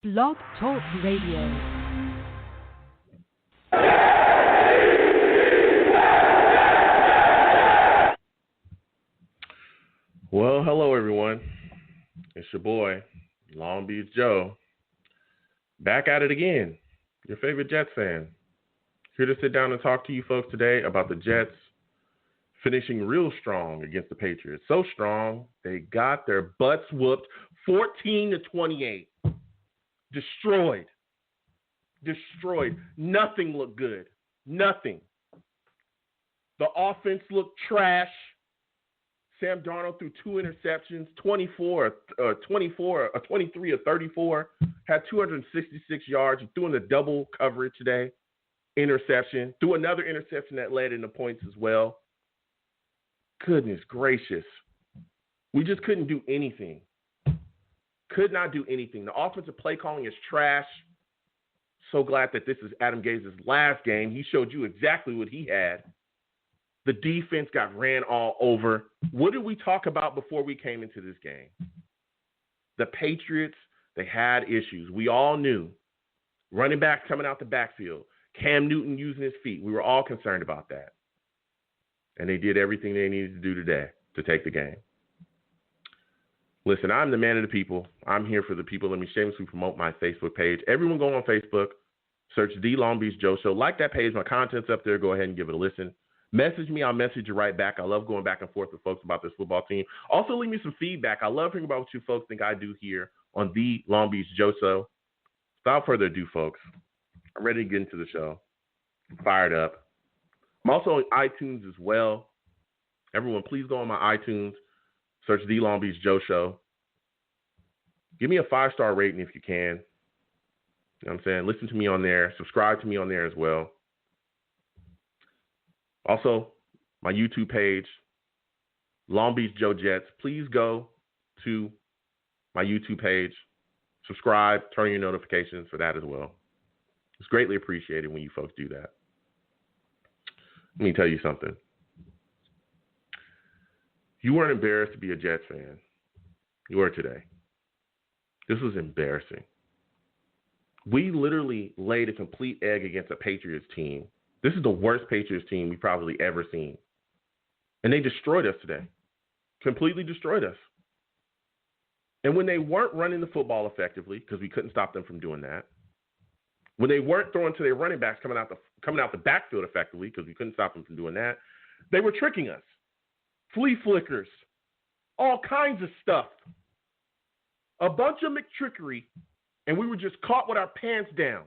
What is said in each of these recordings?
Blog Talk Radio. Well, hello everyone. It's your boy, Long Beach Joe, back at it again. Your favorite Jets fan. Here to sit down and talk to you folks today about the Jets finishing real strong against the Patriots. So strong, they got their butts whooped 14-28. Destroyed. Nothing looked good. Nothing. The offense looked trash. Sam Darnold threw 2 interceptions, 23 of 34, had 266 yards. He threw in the double coverage today, interception. Threw another interception that led into points as well. Goodness gracious. We just couldn't do anything. Could not do anything. The offensive play calling is trash. So glad that this is Adam Gase's last game. He showed you exactly what he had. The defense got ran all over. What did we talk about before we came into this game? The Patriots, they had issues. We all knew. Running backs coming out the backfield. Cam Newton using his feet. We were all concerned about that. And they did everything they needed to do today to take the game. Listen, I'm the man of the people. I'm here for the people. Let me shamelessly promote my Facebook page. Everyone go on Facebook, search The Long Beach Joe Show. Like that page. My content's up there. Go ahead and give it a listen. Message me. I'll message you right back. I love going back and forth with folks about this football team. Also, leave me some feedback. I love hearing about what you folks think I do here on The Long Beach Joe Show. Without further ado, folks, I'm ready to get into the show. I'm fired up. I'm also on iTunes as well. Everyone, please go on my iTunes. Search The Long Beach Joe Show. Give me a 5-star rating if you can. You know what I'm saying? Listen to me on there. Subscribe to me on there as well. Also, my YouTube page, Long Beach Joe Jets. Please go to my YouTube page. Subscribe. Turn on your notifications for that as well. It's greatly appreciated when you folks do that. Let me tell you something. You weren't embarrassed to be a Jets fan. You were today. This was embarrassing. We literally laid a complete egg against a Patriots team. This is the worst Patriots team we've probably ever seen. And they destroyed us today. Completely destroyed us. And when they weren't running the football effectively, because we couldn't stop them from doing that, when they weren't throwing to their running backs coming out the backfield effectively, because we couldn't stop them from doing that, they were tricking us. Flea flickers, all kinds of stuff. A bunch of McTrickery, and we were just caught with our pants down.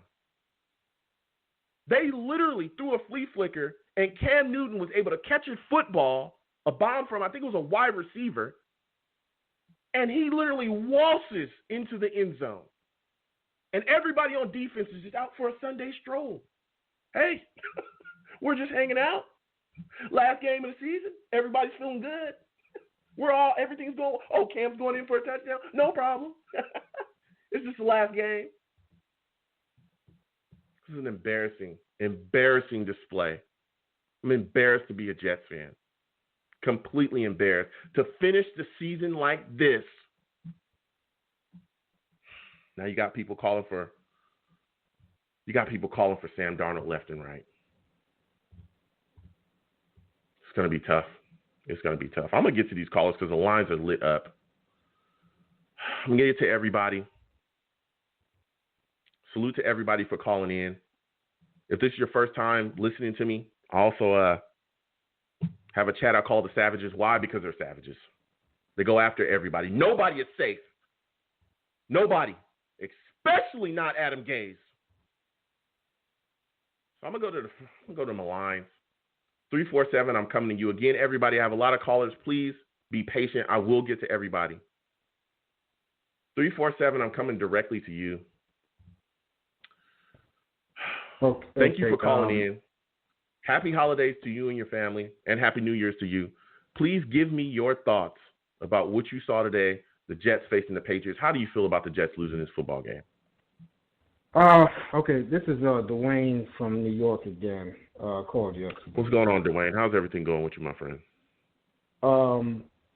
They literally threw a flea flicker, and Cam Newton was able to catch a football, a bomb from, I think it was a wide receiver, and he literally waltzes into the end zone. And everybody on defense is just out for a Sunday stroll. Hey, we're just hanging out. Last game of the season, everybody's feeling good. Everything's going, Cam's going in for a touchdown. No problem. It's just the last game. This is an embarrassing display. I'm embarrassed to be a Jets fan. Completely embarrassed. To finish the season like this. Now you got people calling for Sam Darnold left and right. It's going to be tough. I'm going to get to these callers because the lines are lit up. I'm going to get to everybody. Salute to everybody for calling in. If this is your first time listening to me, I also have a chat I call the Savages. Why? Because they're savages. They go after everybody. Nobody is safe. Nobody. Especially not Adam Gase. So I'm going to go to my lines. 347, I'm coming to you. Again, everybody, I have a lot of callers. Please be patient. I will get to everybody. 347, I'm coming directly to you. Okay, Thank you for calling in. Happy holidays to you and your family, and Happy New Year's to you. Please give me your thoughts about what you saw today, the Jets facing the Patriots. How do you feel about the Jets losing this football game? Okay, this is Dwayne from New York again. Called you. What's going on, Dwayne? How's everything going with you, my friend?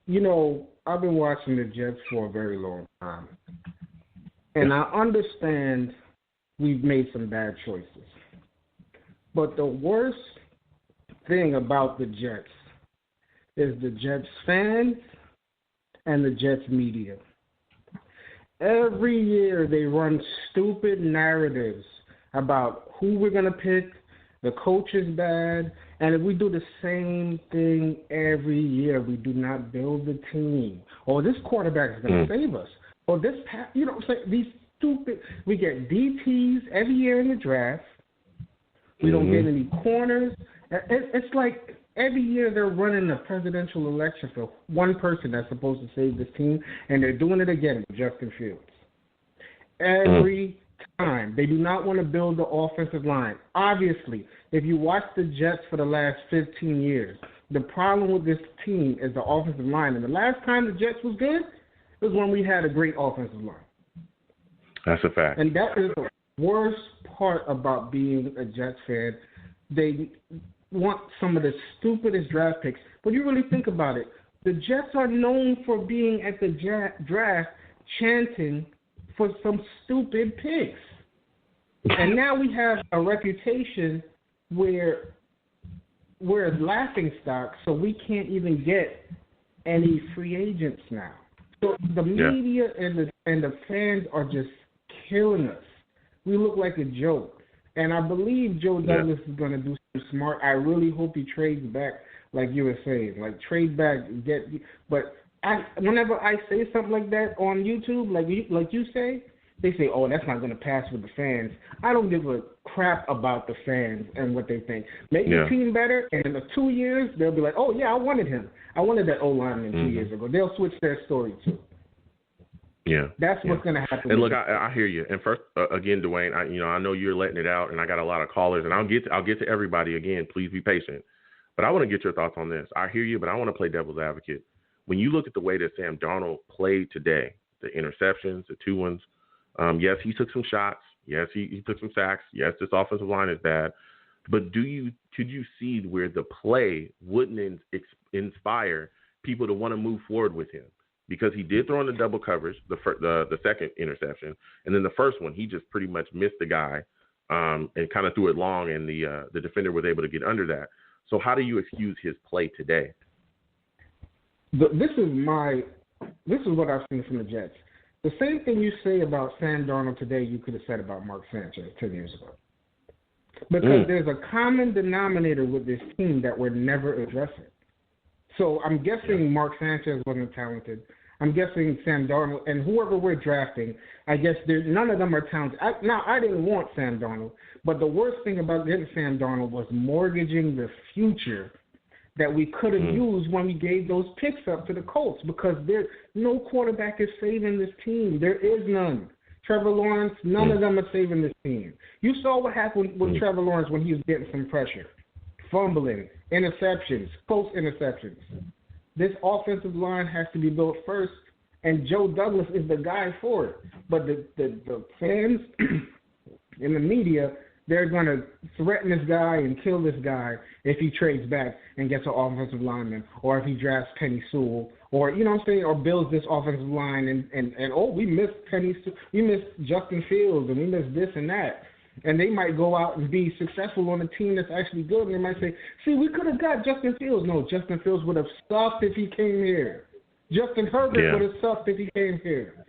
You know, I've been watching the Jets for a very long time. And I understand we've made some bad choices. But the worst thing about the Jets is the Jets fans and the Jets media. Every year they run stupid narratives about who we're going to pick, the coach is bad, and if we do the same thing every year, we do not build the team. Or this quarterback is going to save us. Or this, you know what I'm saying? These stupid, we get DTs every year in the draft. We don't get any corners. It's like every year they're running a presidential election for one person that's supposed to save this team, and they're doing it again with Justin Fields. Every time. They do not want to build the offensive line. Obviously, if you watch the Jets for the last 15 years, the problem with this team is the offensive line. And the last time the Jets was good was when we had a great offensive line. That's a fact. And that is the worst part about being a Jets fan. They want some of the stupidest draft picks. But you really think about it, the Jets are known for being at the draft chanting for some stupid picks. And now we have a reputation where we're a laughing stock, so we can't even get any free agents now. So the media and the fans are just killing us. We look like a joke. And I believe Joe Douglas is going to do something smart. I really hope he trades back, like you were saying. Like, trade back, whenever I say something like that on YouTube, like you say, they say, oh, that's not going to pass with the fans. I don't give a crap about the fans and what they think. Make your team better, and in 2 years, they'll be like, oh, yeah, I wanted him. I wanted that O-lineman 2 years ago. They'll switch their story, too. Yeah. That's what's going to happen. And look, I hear you. And first, again, Dwayne, I know you're letting it out, and I got a lot of callers, and I'll get to everybody again. Please be patient. But I want to get your thoughts on this. I hear you, but I want to play devil's advocate. When you look at the way that Sam Darnold played today, the interceptions, the 2 ones, yes, he took some shots. Yes, he took some sacks. Yes, this offensive line is bad. But could you see where the play wouldn't inspire people to want to move forward with him? Because he did throw in the double coverage, the second interception, and then the first one, he just pretty much missed the guy and kind of threw it long, and the defender was able to get under that. So how do you excuse his play today? This is what I've seen from the Jets. The same thing you say about Sam Darnold today, you could have said about Mark Sanchez 10 years ago. Because there's a common denominator with this team that we're never addressing. So I'm guessing Mark Sanchez wasn't talented. I'm guessing Sam Darnold and whoever we're drafting, I guess none of them are talented. I didn't want Sam Darnold, but the worst thing about getting Sam Darnold was mortgaging the future that we could have used when we gave those picks up to the Colts, because no quarterback is saving this team. There is none. Trevor Lawrence, none of them are saving this team. You saw what happened with Trevor Lawrence when he was getting some pressure. Fumbling, interceptions, close interceptions. This offensive line has to be built first, and Joe Douglas is the guy for it. But the fans in the media, they're going to threaten this guy and kill this guy if he trades back and gets an offensive lineman, or if he drafts Penny Sewell, or, you know what I'm saying, or builds this offensive line, and we missed we missed Justin Fields, and we missed this and that. And they might go out and be successful on a team that's actually good, and they might say, see, we could have got Justin Fields. No, Justin Fields would have sucked if he came here. Justin Herbert would have sucked if he came here.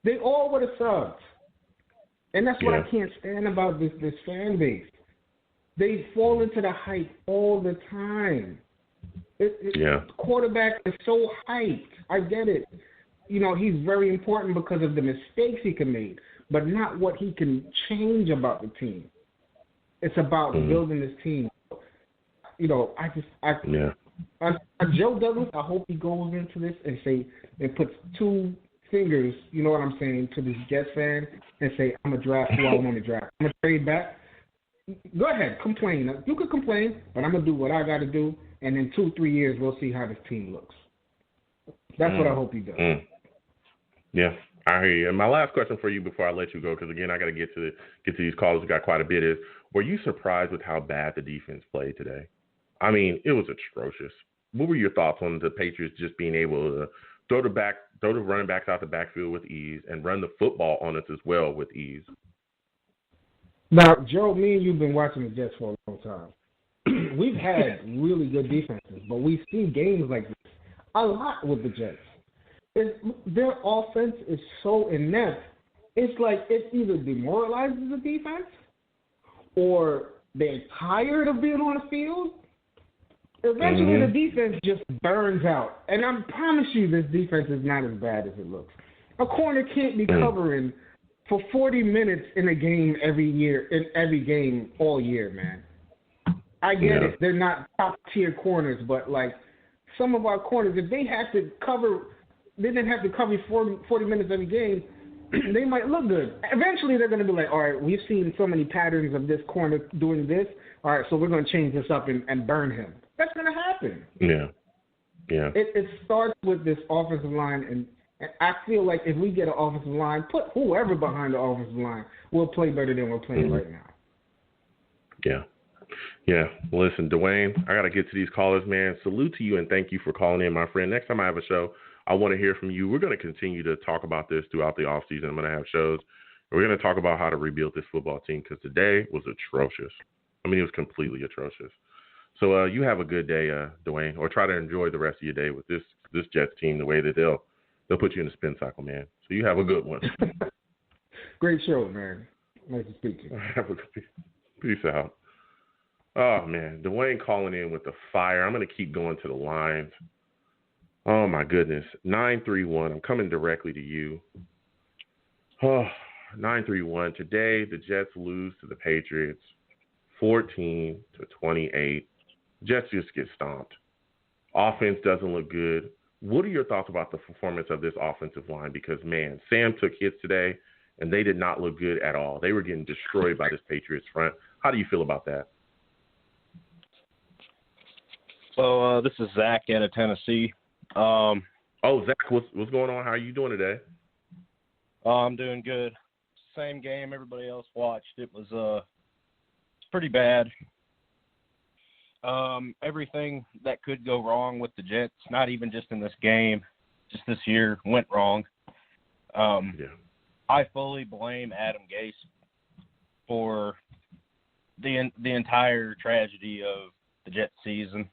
They all would have sucked. And that's what I can't stand about this fan base. They fall into the hype all the time. Quarterback is so hyped. I get it. You know, he's very important because of the mistakes he can make, but not what he can change about the team. It's about building this team. You know, Joe Douglas, I hope he goes into this and puts 2 fingers, you know what I'm saying, to this Jets fan and say, I'm going to draft who I want to draft. I'm going to trade back. Go ahead, complain. You could complain, but I'm going to do what I got to do, and in 2-3 years, we'll see how this team looks. That's what I hope he does. Yeah, I hear you. And my last question for you before I let you go, because, again, I got to get to these callers. We got quite a bit, is, were you surprised with how bad the defense played today? I mean, it was atrocious. What were your thoughts on the Patriots just being able to throw the throw the running backs out the backfield with ease, and run the football on us as well with ease. Now, Joe, me and you've been watching the Jets for a long time. We've had really good defenses, but we've seen games like this a lot with the Jets. Their offense is so inept. It's like it either demoralizes the defense or they're tired of being on the field. Eventually, the defense just burns out. And I promise you this defense is not as bad as it looks. A corner can't be covering for 40 minutes in a game every year, in every game all year, man. I get it. They're not top-tier corners, but, like, some of our corners, if they had to cover, they didn't have to cover 40 minutes every game, they might look good. Eventually, they're going to be like, all right, we've seen so many patterns of this corner doing this. All right, so we're going to change this up and burn him. That's going to happen. Yeah. It starts with this offensive line, and I feel like if we get an offensive line, put whoever behind the offensive line, we'll play better than we're playing right now. Yeah. Well, listen, Dwayne, I got to get to these callers, man. Salute to you and thank you for calling in, my friend. Next time I have a show, I want to hear from you. We're going to continue to talk about this throughout the offseason. I'm going to have shows. We're going to talk about how to rebuild this football team because today was atrocious. I mean, it was completely atrocious. So you have a good day, Dwayne, or try to enjoy the rest of your day with this Jets team the way that they'll put you in the spin cycle, man. So you have a good one. Great show, man. Nice to speak to you. Have a good peace out. Oh, man. Dwayne calling in with the fire. I'm going to keep going to the lines. Oh, my goodness. 931. I'm coming directly to you. Oh, 931. Today, the Jets lose to the Patriots 14-28. Jets just get stomped. Offense doesn't look good. What are your thoughts about the performance of this offensive line? Because, man, Sam took hits today, and they did not look good at all. They were getting destroyed by this Patriots front. How do you feel about that? So this is Zach out of Tennessee. Zach, what's going on? How are you doing today? I'm doing good. Same game everybody else watched. It was pretty bad. Everything that could go wrong with the Jets, not even just in this game, just this year, went wrong. I fully blame Adam Gase for the entire tragedy of the Jets season,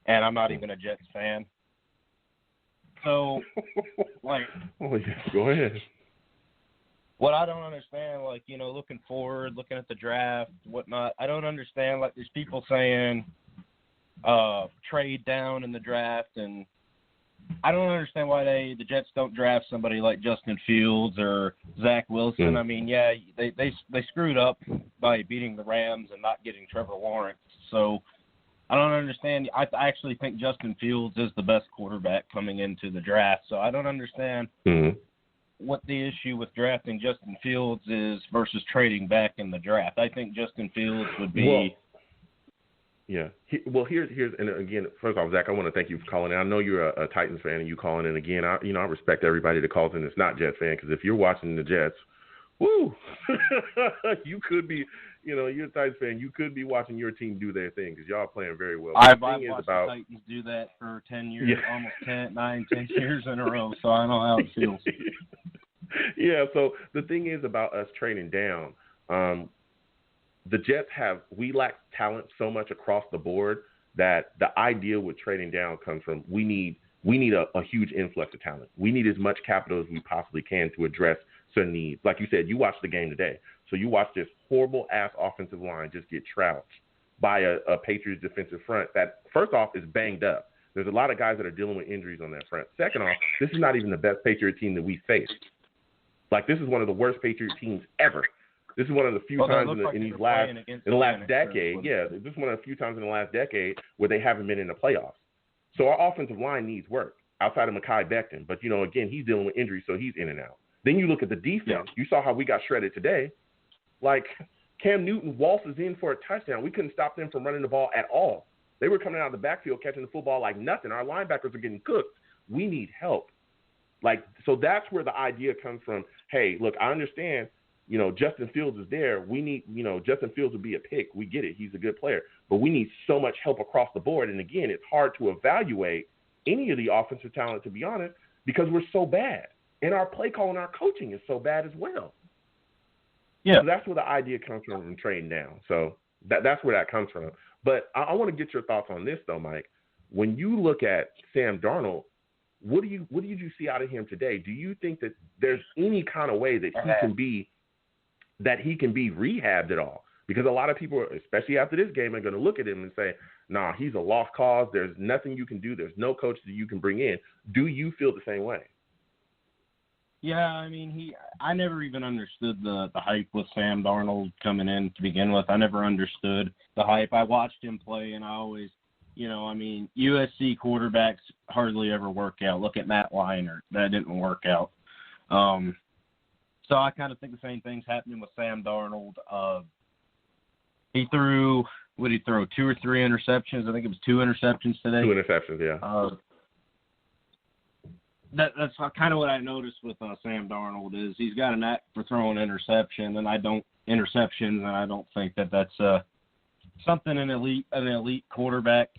and I'm not even a Jets fan. So, go ahead. What I don't understand, looking forward, looking at the draft, whatnot, I don't understand, there's people saying trade down in the draft, and I don't understand why the Jets don't draft somebody like Justin Fields or Zach Wilson. I mean, they screwed up by beating the Rams and not getting Trevor Lawrence. So I don't understand. I actually think Justin Fields is the best quarterback coming into the draft. So I don't understand what the issue with drafting Justin Fields is versus trading back in the draft. I think Justin Fields would be. Here's and again, first off, Zach, I want to thank you for calling in. I know you're a Titans fan and you calling in again. I respect everybody that calls in that's not Jets fan, because if you're watching the Jets, woo, you could be, you're a Titans fan. You could be watching your team do their thing because y'all are playing very well. I've watched the Titans do that for 10 years, almost 10 years in a row, so I know how it feels. So the thing is about us trading down, the Jets we lack talent so much across the board that the idea with trading down comes from we need a huge influx of talent. We need as much capital as we possibly can to address certain needs. Like you said, you watched the game today. So you watched this horrible-ass offensive line just get trounced by a Patriots defensive front that, first off, is banged up. There's a lot of guys that are dealing with injuries on that front. Second off, this is not even the best Patriot team that we faced. This is one of the worst Patriot teams ever. This is one of the few times in the last decade. This is one of the few times in the last decade where they haven't been in the playoffs. So our offensive line needs work outside of Mekhi Becton. But, again, he's dealing with injuries, so he's in and out. Then you look at the defense. Yeah. You saw how we got shredded today. Cam Newton waltzes in for a touchdown. We couldn't stop them from running the ball at all. They were coming out of the backfield catching the football like nothing. Our linebackers are getting cooked. We need help. So that's where the idea comes from. Hey, look, I understand, Justin Fields is there. We need, Justin Fields would be a pick. We get it. He's a good player. But we need so much help across the board. And, again, it's hard to evaluate any of the offensive talent, to be honest, because we're so bad. And our play call and our coaching is so bad as well. Yeah. So that's where the idea comes from trading down. So that's where that comes from. But I want to get your thoughts on this, though, Mike. When you look at Sam Darnold, what did you see out of him today? Do you think that there's any kind of way that he can be rehabbed at all? Because a lot of people, especially after this game, are going to look at him and say, nah, he's a lost cause. There's nothing you can do. There's no coach that you can bring in. Do you feel the same way? Yeah, I mean, I never even understood the hype with Sam Darnold coming in to begin with. I never understood the hype. I watched him play, and I always, USC quarterbacks hardly ever work out. Look at Matt Leinart. That didn't work out. So I kind of think the same thing's happening with Sam Darnold. He threw, what did he throw, 2 or 3 interceptions? I think it was 2 interceptions today. 2 interceptions, yeah. That's kind of what I noticed with Sam Darnold is he's got a knack for throwing interceptions, and I don't think that that's something an elite quarterback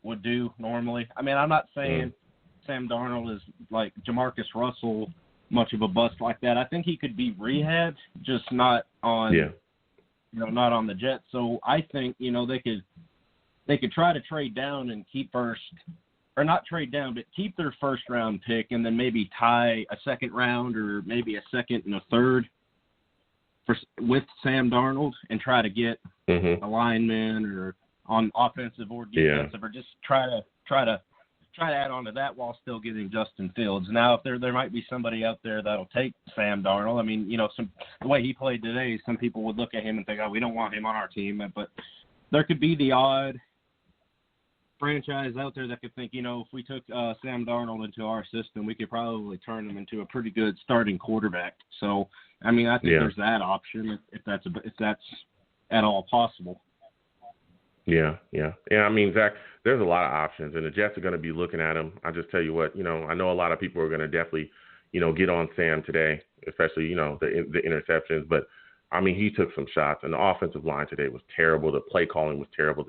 would do normally. I mean, I'm not saying Sam Darnold is like Jamarcus Russell, much of a bust like that. I think he could be rehabbed, just not on not on the Jets. So I think they could try to trade down and keep first. Or not trade down, but keep their first-round pick and then maybe tie a second round or maybe a second and a third with Sam Darnold and try to get a lineman or on offensive or defensive or just try to add on to that while still getting Justin Fields. Now, if there might be somebody out there that'll take Sam Darnold. I mean, the way he played today, some people would look at him and think, oh, we don't want him on our team. But there could be the odd franchise out there that could think, if we took Sam Darnold into our system, we could probably turn him into a pretty good starting quarterback. So, I mean, I think there's that option if that's at all possible. Yeah. I mean, Zach, there's a lot of options, and the Jets are going to be looking at him. I just tell you what, I know a lot of people are going to definitely, get on Sam today, especially, the interceptions. But, I mean, he took some shots, and the offensive line today was terrible. The play calling was terrible.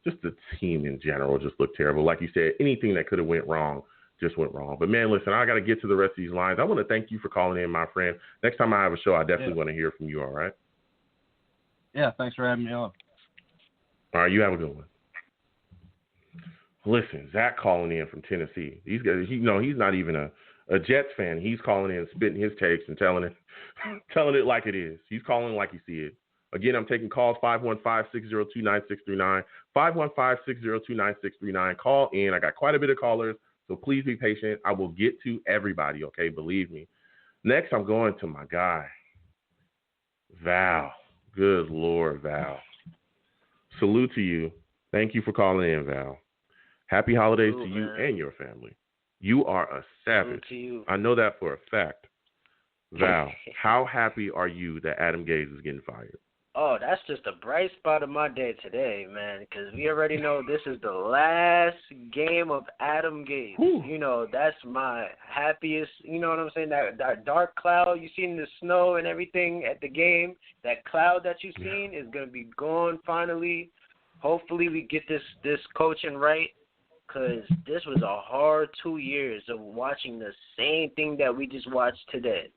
Just the team in general just looked terrible. Like you said, anything that could have went wrong just went wrong. But, man, listen, I got to get to the rest of these lines. I want to thank you for calling in, my friend. Next time I have a show, I definitely want to hear from you, all right? Yeah, thanks for having me on. All right, you have a good one. Listen, Zach calling in from Tennessee. These guys, he's not even a Jets fan. He's calling in, spitting his takes and telling it like it is. He's calling like he sees it. Again, I'm taking calls 515-602-9639, 515-602-9639. Call in. I got quite a bit of callers, so please be patient. I will get to everybody, okay? Believe me. Next, I'm going to my guy, Val. Good Lord, Val. Salute to you. Thank you for calling in, Val. Happy holidays to you and your family. You are a savage. I know that for a fact. Val, how happy are you that Adam Gase is getting fired? Oh, that's just a bright spot of my day today, man, because we already know this is the last game of Adam Gase. Whew. That's my happiest, you know what I'm saying, that dark cloud you seen in the snow and everything at the game, that cloud that you seen is going to be gone finally. Hopefully we get this coaching right, because this was a hard 2 years of watching the same thing that we just watched today.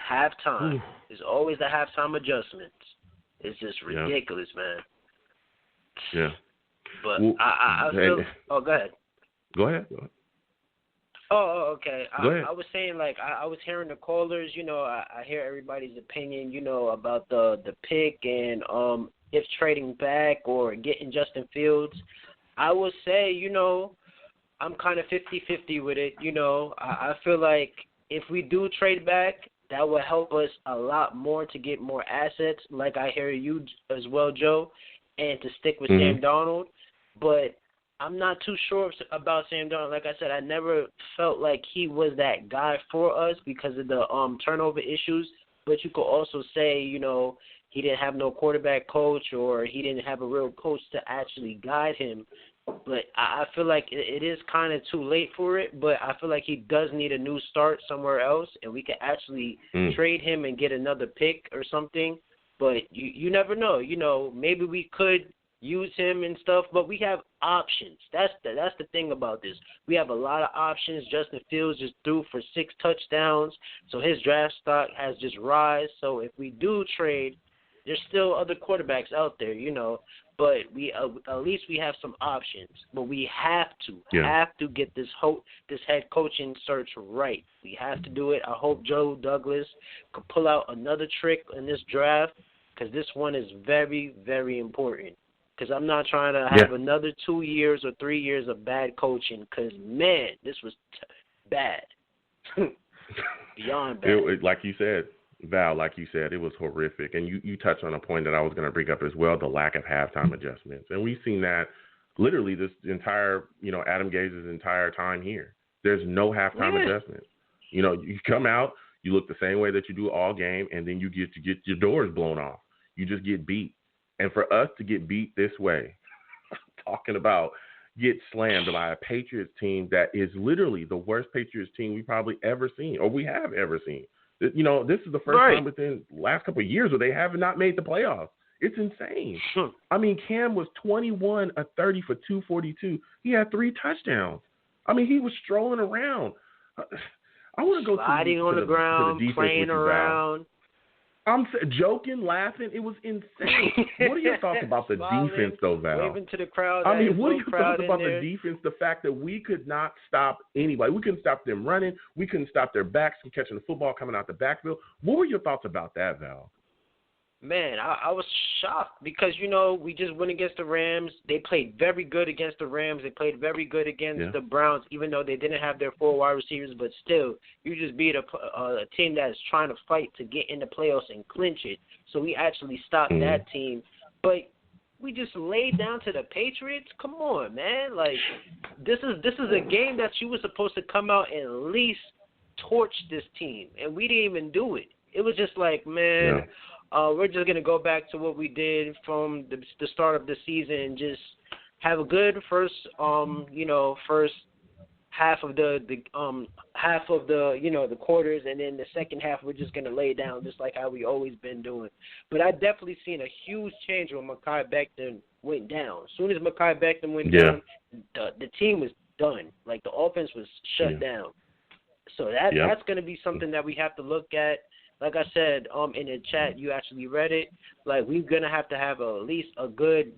Halftime. There's always the halftime adjustments. It's just ridiculous, man. Yeah. But I feel. Oh, go ahead. Go ahead. Oh, okay. Go ahead. I was saying, like, I was hearing the callers. I hear everybody's opinion. About the pick and if trading back or getting Justin Fields. I would say, I'm kind of 50-50 with it. I feel like if we do trade back, that will help us a lot more to get more assets, like I hear you as well, Joe, and to stick with Sam Darnold. But I'm not too sure about Sam Darnold. Like I said, I never felt like he was that guy for us because of the turnover issues. But you could also say, he didn't have no quarterback coach or he didn't have a real coach to actually guide him. But I feel like it is kind of too late for it, but I feel like he does need a new start somewhere else, and we could actually trade him and get another pick or something. But you never know. Maybe we could use him and stuff, but we have options. That's the thing about this. We have a lot of options. Justin Fields just threw for 6 touchdowns, so his draft stock has just rise. So if we do trade, there's still other quarterbacks out there, but we at least we have some options. But we have to get this head coaching search right. We have to do it. I hope Joe Douglas could pull out another trick in this draft, because this one is very, very important. Because I'm not trying to have another 2 years or 3 years of bad coaching, because, man, this was bad. Beyond bad. Like you said, Val, it was horrific. And you touched on a point that I was going to bring up as well, the lack of halftime adjustments. And we've seen that literally this entire, Adam Gaze's entire time here. There's no halftime adjustments. You come out, you look the same way that you do all game, and then you get your doors blown off. You just get beat. And for us to get beat this way, talking about get slammed by a Patriots team that is literally the worst Patriots team we've probably ever seen, or we have ever seen. This is the first time within the last couple of years where they have not made the playoffs. It's insane. I mean, Cam was 21 of 30 for 242. He had 3 touchdowns. I mean, he was strolling around. I want to go sliding on the ground, playing around. I'm joking, laughing. It was insane. What are your thoughts about the defense, though, Val? Waving to the crowd. I mean, what are your thoughts about the defense? The fact that we could not stop anybody. We couldn't stop them running. We couldn't stop their backs from catching the football coming out the backfield. What were your thoughts about that, Val? Man, I was shocked because, we just went against the Rams. They played very good against the Rams. They played very good against the Browns, even though they didn't have their 4 wide receivers. But still, you just beat a team that is trying to fight to get in the playoffs and clinch it. So we actually stopped that team. But we just laid down to the Patriots. Come on, man. Like, this is a game that you were supposed to come out and at least torch this team. And we didn't even do it. It was just like, man... Yeah. We're just going to go back to what we did from the start of the season and just have a good first half of the quarters, and then the second half we're just going to lay down just like how we always been doing. But I definitely seen a huge change when Mekhi Becton went down. As soon as Mekhi Becton went down, the team was done. Like, the offense was shut down. So that's going to be something that we have to look at. Like I said, in the chat, you actually read it. Like, we're gonna have to have at least a good,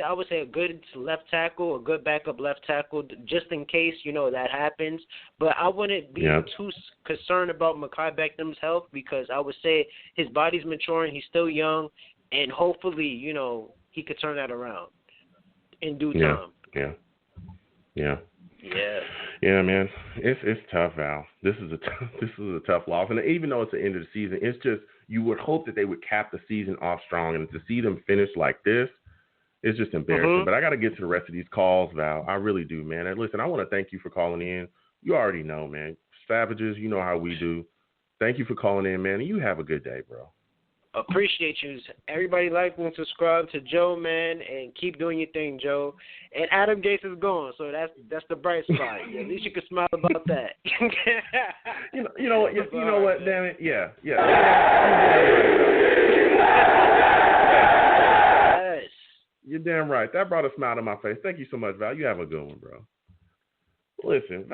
I would say a good left tackle, a good backup left tackle, just in case that happens. But I wouldn't be too concerned about Mekhi Becton's health, because I would say his body's maturing. He's still young, and hopefully, he could turn that around in due time. Yeah, man, it's tough, Val. This is a tough loss, and even though it's the end of the season, it's just you would hope that they would cap the season off strong, and to see them finish like this, it's just embarrassing. But I got to get to the rest of these calls, Val. I really do, man. And listen, I want to thank you for calling in. You already know, man. Savages, you know how we do. Thank you for calling in, man, and you have a good day, bro. Appreciate you. Everybody like and subscribe to Joe, man, and keep doing your thing, Joe. And Adam Gates is gone, so that's the bright spot. At least you can smile about that. you know what? Damn it, yeah. Yes. You're damn right. That brought a smile to my face. Thank you so much, Val. You have a good one, bro. Listen,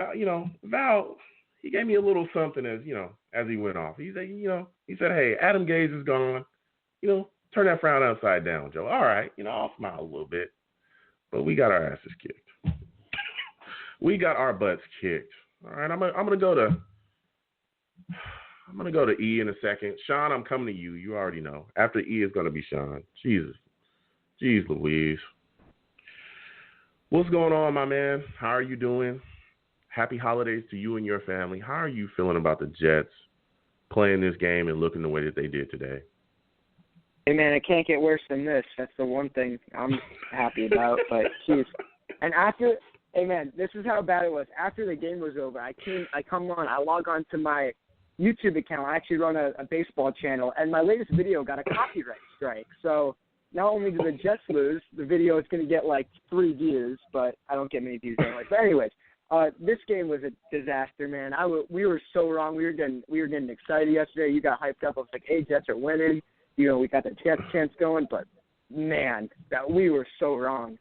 Val, he gave me a little something as he went off. He said, hey, Adam Gaze is gone. Turn that frown upside down, Joe. All right, I'll smile a little bit. But we got our asses kicked. We got our butts kicked. All right, I'm gonna go to E in a second. Sean, I'm coming to you. You already know. After E is gonna be Sean. Jesus. Jeez Louise. What's going on, my man? How are you doing? Happy holidays to you and your family. How are you feeling about the Jets playing this game and looking the way that they did today? Hey, man, it can't get worse than this. That's the one thing I'm happy about. But, geez. And after, hey, man, this is how bad it was. After the game was over, I log on to my YouTube account. I actually run a baseball channel, and my latest video got a copyright strike. So not only do the Jets lose, the video is going to get like 3 views, but I don't get many views anyway. But anyways, this game was a disaster, man. We were so wrong. We were getting excited yesterday. You got hyped up. I was like, hey, Jets are winning. We got the Jets chance going. But man, that we were so wrong.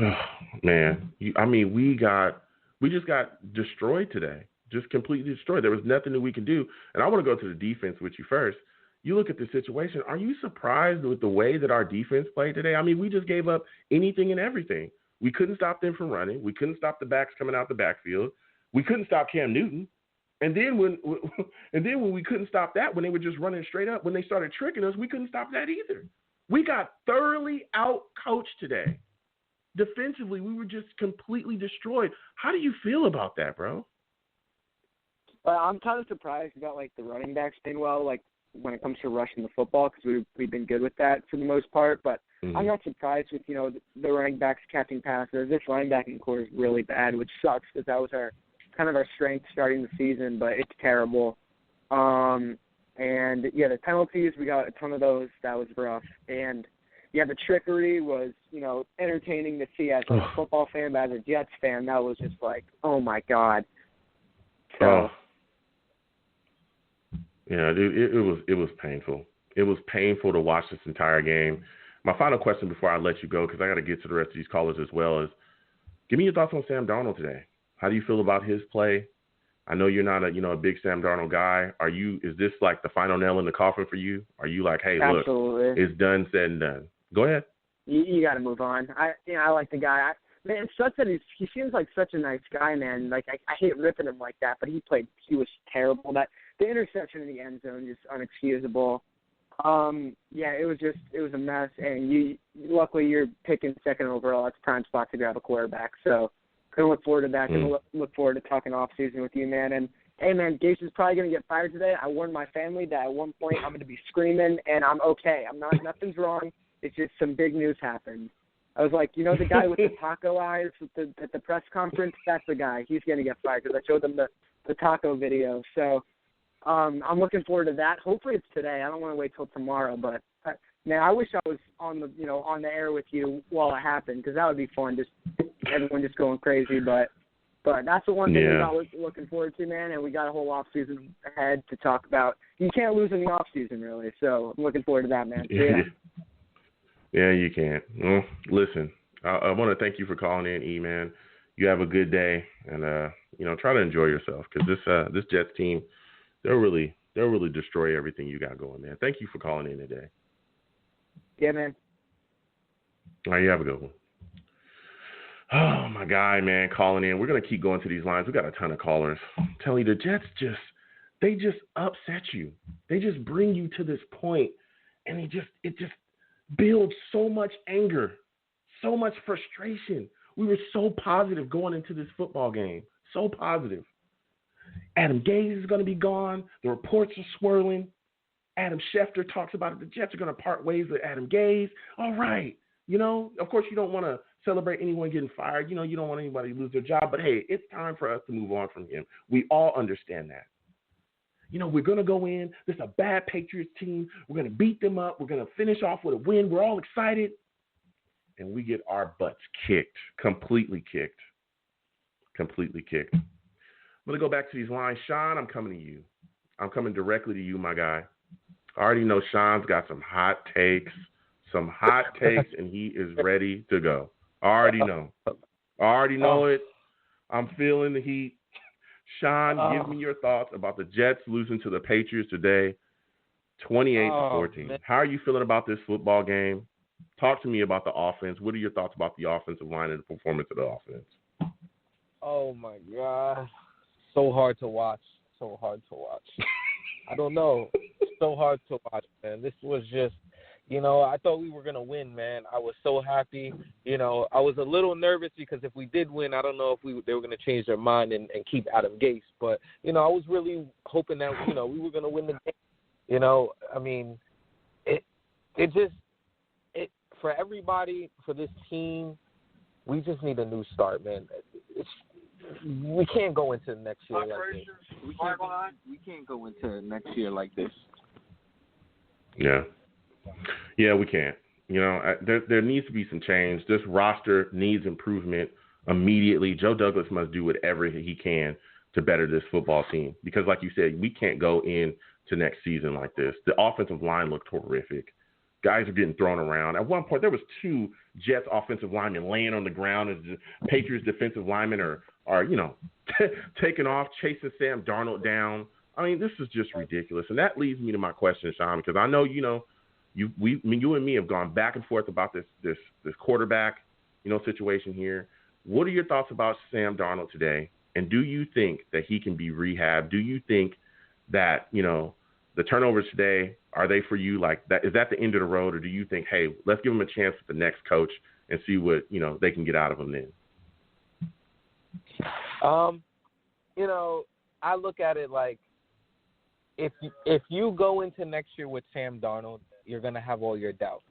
Oh, man, we just got destroyed today. Just completely destroyed. There was nothing that we can do. And I want to go to the defense with you first. You look at the situation. Are you surprised with the way that our defense played today? I mean, we just gave up anything and everything. We couldn't stop them from running. We couldn't stop the backs coming out the backfield. We couldn't stop Cam Newton. And then when we couldn't stop that, when they were just running straight up, when they started tricking us, we couldn't stop that either. We got thoroughly out-coached today. Defensively, we were just completely destroyed. How do you feel about that, bro? I'm kind of surprised about, like, the running backs doing well, like, when it comes to rushing the football, because we've been good with that for the most part. But I'm not surprised with, the running backs catching passes. This linebacking core is really bad, which sucks because that was our strength starting the season, but it's terrible. And, yeah, the penalties, we got a ton of those. That was rough. And, yeah, the trickery was, entertaining to see as a football fan, but as a Jets fan, that was just like, oh, my God. So. Yeah, dude, it was painful. It was painful to watch this entire game. My final question before I let you go, because I got to get to the rest of these callers as well, is give me your thoughts on Sam Darnold today. How do you feel about his play? I know you're not a big Sam Darnold guy. Is this like the final nail in the coffin for you? Are you like, hey, Absolutely. Look, it's done, said and done? Go ahead. You got to move on. I like the guy. Man, it's such that he seems like such a nice guy, man. Like I hate ripping him like that, but he was terrible. The interception in the end zone is unexcusable. Yeah, it was a mess. And luckily you're picking second overall. It's prime spot to grab a quarterback. So gonna look forward to that. Gonna look forward to talking off season with you, man. And hey, man, Gase is probably gonna get fired today. I warned my family that at one point I'm gonna be screaming, and I'm okay. Nothing's wrong. It's just some big news happened. I was like, the guy with the taco eyes at the press conference, that's the guy. He's going to get fired because I showed them the taco video. So I'm looking forward to that. Hopefully it's today. I don't want to wait till tomorrow. But, man, I wish I was on the air with you while it happened because that would be fun, just everyone just going crazy. But that's the one thing we got looking forward to, man, and we got a whole off season ahead to talk about. You can't lose in the off season, really. So I'm looking forward to that, man. So, yeah. Yeah, you can. Well, listen, I want to thank you for calling in, E-Man. You have a good day, and try to enjoy yourself because this Jets team, they'll really destroy everything you got going, man. Thank you for calling in today. Yeah, man. All right, you have a good one. Oh, my guy, man, calling in. We're gonna keep going to these lines. We got a ton of callers. I'm telling you, the Jets they just upset you. They just bring you to this point, and it just builds so much anger, so much frustration. We were so positive going into this football game, so positive. Adam Gase is going to be gone. The reports are swirling. Adam Schefter talks about it. The Jets are going to part ways with Adam Gase. All right. Of course, you don't want to celebrate anyone getting fired. You don't want anybody to lose their job. But, hey, it's time for us to move on from him. We all understand that. We're going to go in. This is a bad Patriots team. We're going to beat them up. We're going to finish off with a win. We're all excited. And we get our butts kicked, completely kicked. I'm going to go back to these lines. Sean, I'm coming to you. I'm coming directly to you, my guy. I already know Sean's got some hot takes, and he is ready to go. I already know it. I'm feeling the heat. Sean, give me your thoughts about the Jets losing to the Patriots today, 28-14. How are you feeling about this football game? Talk to me about the offense. What are your thoughts about the offensive line and the performance of the offense? Oh, my God. So hard to watch. I don't know. So hard to watch, man. This was just, I thought we were going to win, man. I was so happy. I was a little nervous because if we did win, I don't know if they were going to change their mind and keep Adam Gase. But, I was really hoping that, we were going to win the game. I mean, for everybody, for this team, we just need a new start, man. We can't go into next year like this. We can't go into next year like this. Yeah, we can't. There needs to be some change. This roster needs improvement immediately. Joe Douglas must do whatever he can to better this football team because, like you said, we can't go into next season like this. The offensive line looked horrific. Guys are getting thrown around. At one point, there was 2 Jets offensive linemen laying on the ground as the Patriots defensive linemen are taking off, chasing Sam Darnold down. I mean, this is just ridiculous. And that leads me to my question, Sean, because I know, you and me have gone back and forth about this quarterback, situation here. What are your thoughts about Sam Darnold today? And do you think that he can be rehabbed? Do you think that, the turnovers today, are they for you like that? Is that the end of the road? Or do you think, hey, let's give him a chance with the next coach and see what, they can get out of him then? I look at it like if you go into next year with Sam Darnold, you're going to have all your doubts.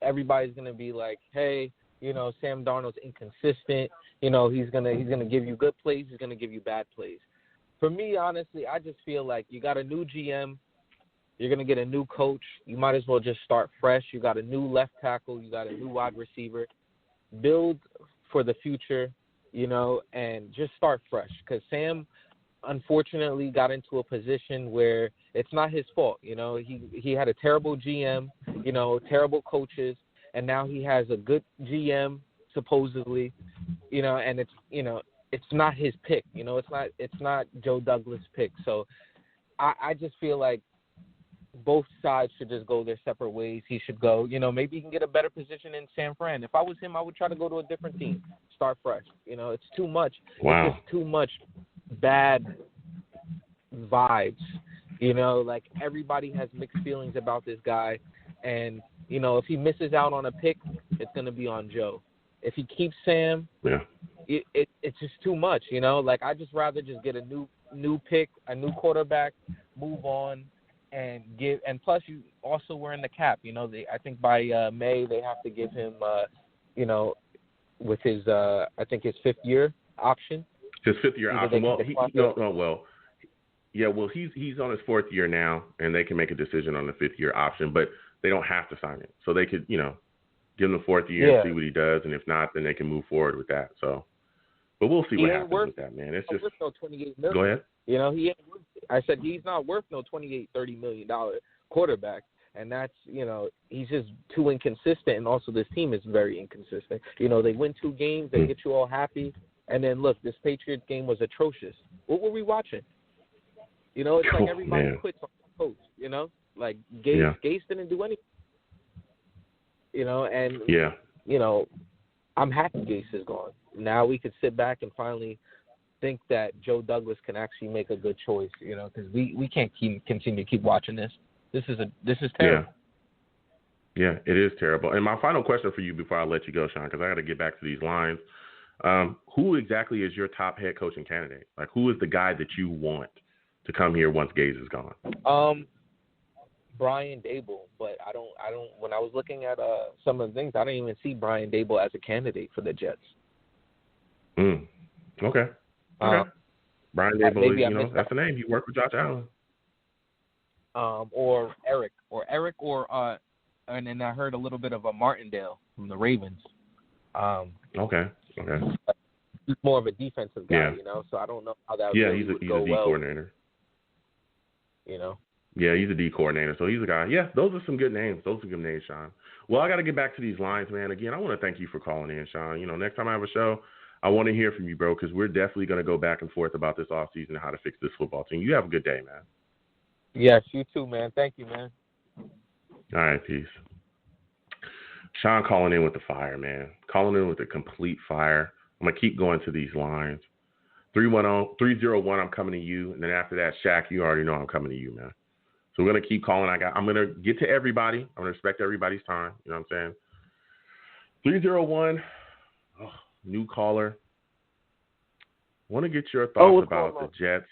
Everybody's going to be like, hey, Sam Darnold's inconsistent. He's gonna give you good plays. He's gonna give you bad plays. For me, honestly, I just feel like you got a new GM. You're gonna get a new coach. You might as well just start fresh. You got a new left tackle. You got a new wide receiver. Build for the future, and just start fresh. Because Sam, unfortunately, got into a position where it's not his fault. He had a terrible GM. Terrible coaches. And now he has a good GM, supposedly, and it's not his pick. It's not Joe Douglas' pick. So I just feel like both sides should just go their separate ways. He should go, maybe he can get a better position in San Fran. If I was him, I would try to go to a different team, start fresh. It's too much. Wow. It's just too much bad vibes. Like everybody has mixed feelings about this guy. And, if he misses out on a pick, it's going to be on Joe. If he keeps Sam, it's just too much, Like, I'd just rather just get a new pick, a new quarterback, move on, and give. And plus, you also were in the cap. I think by May they have to give him, with his, I think his 5th-year option. His 5th-year option. Well, he's on his 4th year now, and they can make a decision on the 5th-year option, but they don't have to sign it. So they could, give him the 4th year and see what he does, and if not, then they can move forward with that. So, but we'll see what happens with that, man. It's just no $28 million. Go ahead. I said he's not worth no $28-30 million quarterback, and that's he's just too inconsistent, and also this team is very inconsistent. They win 2 games, they get you all happy, and then look, this Patriots game was atrocious. What were we watching? It's like everybody quits on the coach. Like Gase didn't do anything. I'm happy Gase is gone. Now we could sit back and finally think that Joe Douglas can actually make a good choice. Because we can't continue to keep watching this. This is terrible. Yeah, it is terrible. And my final question for you before I let you go, Sean, because I got to get back to these lines. Who exactly is your top head coaching candidate? Like, who is the guy that you want to come here once Gase is gone? Brian Daboll, but I don't. When I was looking at some of the things, I didn't even see Brian Daboll as a candidate for the Jets. Okay. Brian Daboll, that's the name. He worked with Josh Allen. Or Eric, and then I heard a little bit of a Martindale from the Ravens. Okay. He's more of a defensive guy, so I don't know how that really would go well. He's a D coordinator. Yeah, he's a D coordinator, so he's a guy. Yeah, those are some good names. Sean. Well, I got to get back to these lines, man. Again, I want to thank you for calling in, Sean. Next time I have a show, I want to hear from you, bro, because we're definitely going to go back and forth about this offseason and how to fix this football team. You have a good day, man. Yes, you too, man. Thank you, man. All right, peace. Sean calling in with the fire, man. Calling in with a complete fire. I'm going to keep going to these lines. 301, I'm coming to you. And then after that, Shaq, you already know I'm coming to you, man. So we're going to keep calling. I'm going to get to everybody. I'm going to respect everybody's time. You know what I'm saying? 301, new caller. Want to get your thoughts about the Jets.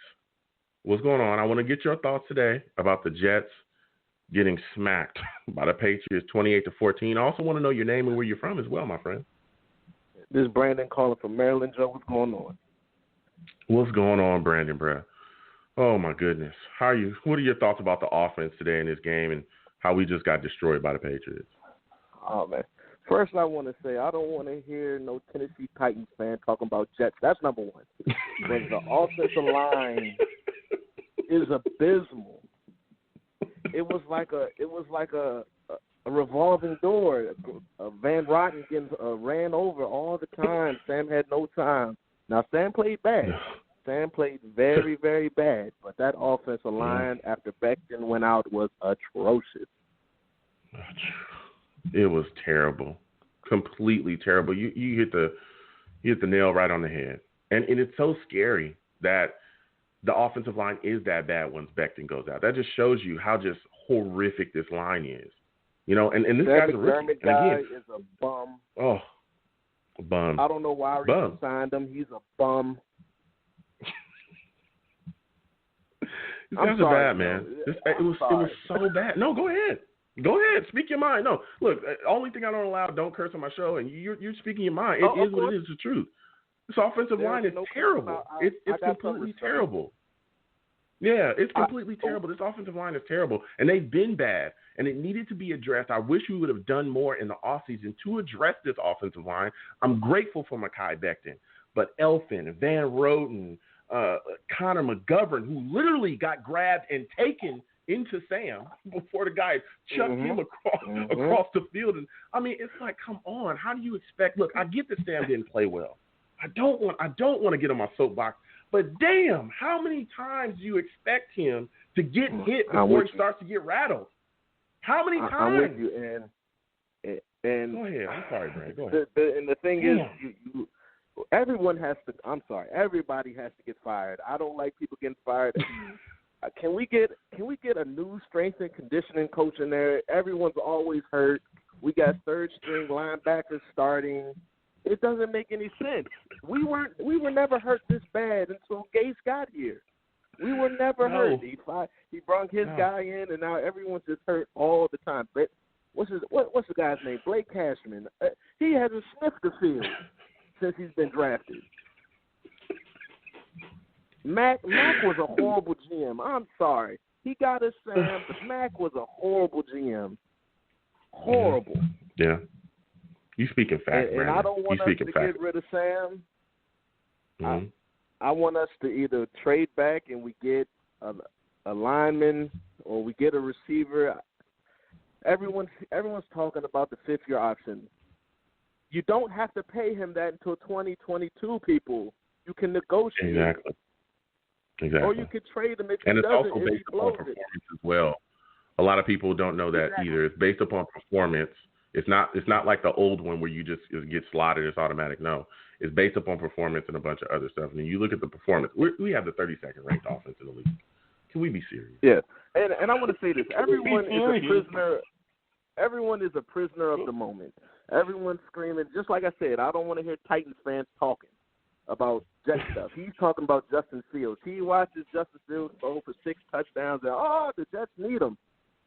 What's going on? I want to get your thoughts today about the Jets getting smacked by the Patriots 28-14. I also want to know your name and where you're from as well, my friend. This is Brandon calling from Maryland. Joe, what's going on? What's going on, Brandon, bro? Oh, my goodness. How are you? What are your thoughts about the offense today in this game and how we just got destroyed by the Patriots? Oh, man. First, I want to say I don't want to hear no Tennessee Titans fan talking about Jets. That's number one. But the offensive line is abysmal. It was like a a revolving door. Van Rotten getting ran over all the time. Sam had no time. Now, Sam played bad. Sam played very, very bad. But that offensive line after Becton went out was atrocious. It was terrible. Completely terrible. You hit the nail right on the head. And it's so scary that the offensive line is that bad once Becton goes out. That just shows you how just horrific this line is. You know, and this guy's a rookie. And guy is a bum. Oh, a bum. I don't know why we signed him. He's a bum. These guys are bad, man. It was so bad. No, go ahead. Go ahead. Speak your mind. No, look, only thing I don't allow, don't curse on my show, and you're speaking your mind. It is what it is, the truth. This offensive line is terrible. It's completely terrible. Yeah, it's completely terrible. This offensive line is terrible, and they've been bad, and it needed to be addressed. I wish we would have done more in the offseason to address this offensive line. I'm grateful for Mekhi Becton, but Elfin, Van Roten, Connor McGovern, who literally got grabbed and taken into Sam before the guy chucked him across the field. And I mean, it's like, come on, how do you expect? Look, I get that Sam didn't play well. I don't want to get on my soapbox, but damn, how many times do you expect him to get hit before he starts to get rattled? How many times? I'm with you, and go ahead. I'm sorry, Brad. Go ahead. And the thing is, everyone has to. I'm sorry, everybody has to get fired. I don't like people getting fired. Can we get a new strength and conditioning coach in there? Everyone's always hurt. We got third string linebackers starting. It doesn't make any sense. We were never hurt this bad until Gase got here. We were never hurt. He brought his guy in, and now everyone's just hurt all the time. But what's the guy's name? Blake Cashman. He hasn't sniffed the field since he's been drafted. Mac was a horrible GM. I'm sorry. He got us Sam, but Mac was a horrible GM. Horrible. Yeah. You speaking facts, and I don't want us to get rid of Sam. I want us to either trade back and we get a lineman or we get a receiver. Everyone's talking about the fifth-year option. You don't have to pay him that until 2022, people. You can negotiate. Exactly. Or you could trade him if he doesn't. And it's also based upon performance as well. A lot of people don't know that either. It's based upon performance. It's not like the old one where you just get slotted. It's automatic. No, it's based upon performance and a bunch of other stuff. And you look at the performance. We have the 32nd ranked offense in the league. Can we be serious? Yeah, and I want to say this: everyone is a prisoner. Everyone is a prisoner of the moment. Everyone's screaming. Just like I said, I don't want to hear Titans fans talking about Jet stuff. He's talking about Justin Fields. He watches Justin Fields throw for 6 touchdowns, and the Jets need him.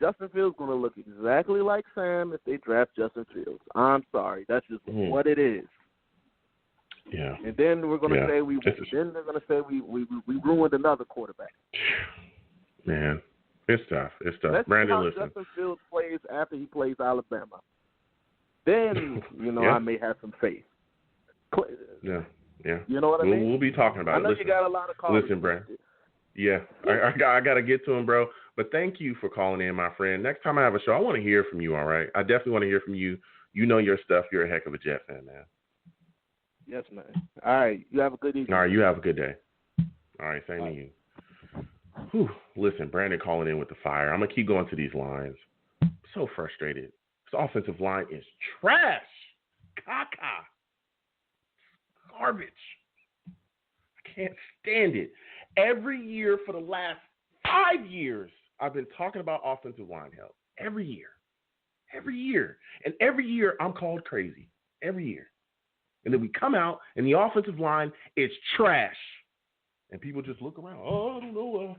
Justin Fields going to look exactly like Sam if they draft Justin Fields. I'm sorry, that's just what it is. Yeah. And then we're going to say we ruined another quarterback. Man, it's tough. It's tough. Let's Brandon, see how listen. Justin Fields plays after he plays Alabama. Then I may have some faith. Yeah. Yeah. You know what I mean? We'll be talking about it. I know you got a lot of calls. Listen, Brandon. Yeah, I got to get to him, bro. But thank you for calling in, my friend. Next time I have a show, I want to hear from you, all right? I definitely want to hear from you. You know your stuff. You're a heck of a Jet fan, man. Yes, man. All right. You have a good evening. All right. You have a good day. All right. Same to you. Whew. Listen, Brandon calling in with the fire. I'm going to keep going to these lines. I'm so frustrated. This offensive line is trash. Caca. Garbage. I can't stand it. Every year for the last 5 years, I've been talking about offensive line help. Every year. Every year. And every year, I'm called crazy. Every year. And then we come out, and the offensive line is trash. And people just look around. I don't know.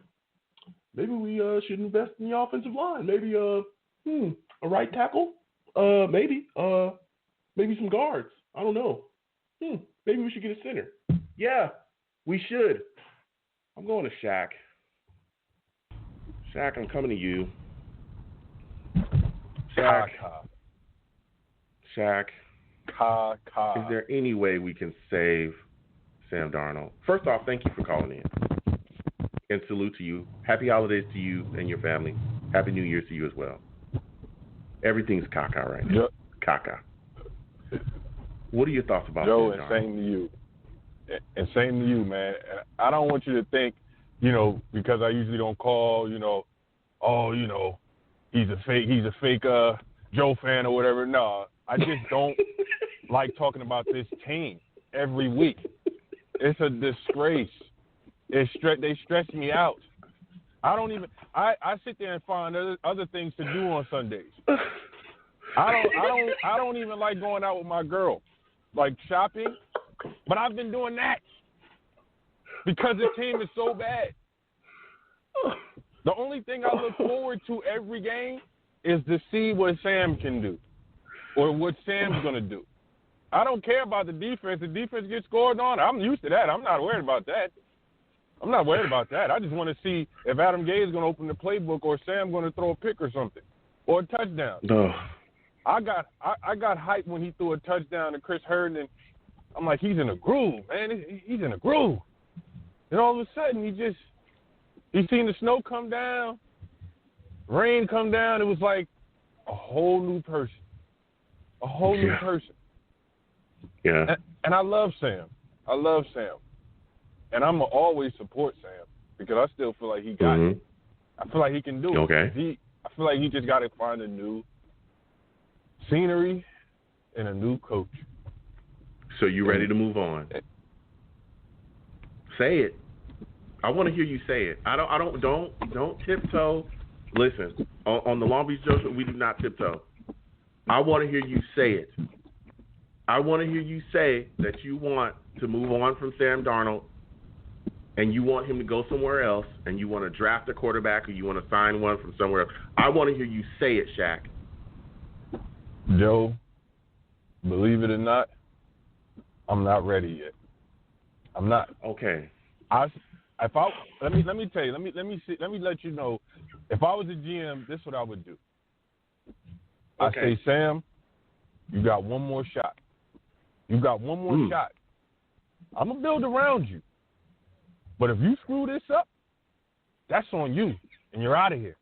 Maybe we should invest in the offensive line. Maybe a right tackle? Maybe. Maybe some guards. I don't know. Maybe we should get a center. Yeah, we should. I'm going to Shaq. Shaq, I'm coming to you. Shaq. Shaq. Is there any way we can save Sam Darnold? First off, thank you for calling in. And salute to you. Happy holidays to you and your family. Happy New Year's to you as well. Everything's caca right now. Caca. What are your thoughts about Joe, that, and same to you. And same to you, man. I don't want you to think, because I usually don't call, he's a fake Joe fan or whatever. No, I just don't like talking about this team every week. It's a disgrace. They stress me out. I don't even. I sit there and find other things to do on Sundays. I don't even like going out with my girl, like shopping. But I've been doing that because the team is so bad. The only thing I look forward to every game is to see what Sam can do or what Sam's going to do. I don't care about the defense. The defense gets scored on. I'm used to that. I'm not worried about that. I just want to see if Adam Gay is going to open the playbook or Sam going to throw a pick or something or a touchdown. I got hyped when he threw a touchdown to Chris Herndon. I'm like, he's in a groove, man. He's in a groove. And all of a sudden, he seen the snow come down, rain come down. It was like a whole new person. A whole new person. Yeah. And I love Sam. And I'm going to always support Sam because I still feel like he got it. I feel like he can do it. Okay. I feel like he just got to find a new scenery and a new coach. So you ready to move on? Say it. I want to hear you say it. Don't tiptoe. Listen, on the Long Beach Joe Show, we do not tiptoe. I want to hear you say it. I want to hear you say that you want to move on from Sam Darnold and you want him to go somewhere else and you want to draft a quarterback or you want to sign one from somewhere else. I want to hear you say it, Shaq. Joe, believe it or not, I'm not ready yet. I'm not. Okay. Let me tell you. Let me let you know. If I was a GM, this is what I would do. Okay. I say, Sam, you got one more shot. You got one more shot. I'm gonna build around you. But if you screw this up, that's on you, and you're out of here.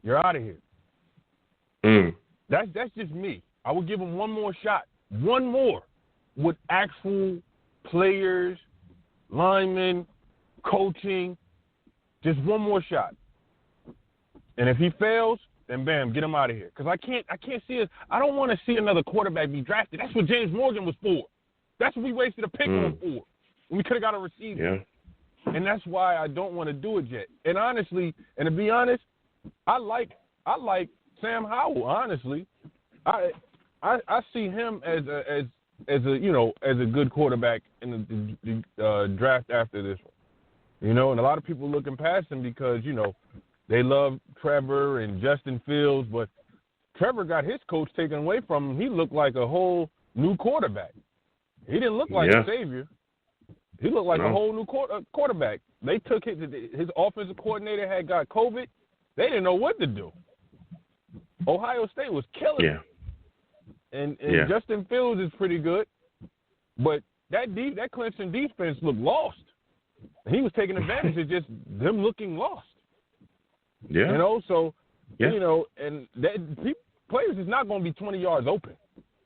You're out of here. That's just me. I would give him one more shot. One more. With actual players, linemen, coaching, just one more shot. And if he fails, then bam, get him out of here. Because I can't see it. I don't want to see another quarterback be drafted. That's what James Morgan was for. That's what we wasted a pick on for. We could have got a receiver. Yeah. And that's why I don't want to do it yet. And honestly, and to be honest, I like Sam Howell. Honestly, I see him as a good quarterback in the draft after this one. And a lot of people looking past him because, they love Trevor and Justin Fields, but Trevor got his coach taken away from him. He looked like a whole new quarterback. He didn't look like a savior. He looked like a whole new quarterback. They took his offensive coordinator had got COVID. They didn't know what to do. Ohio State was killing him. And Justin Fields is pretty good, but that Clemson defense looked lost. He was taking advantage of just them looking lost. Yeah. And players is not going to be 20 yards open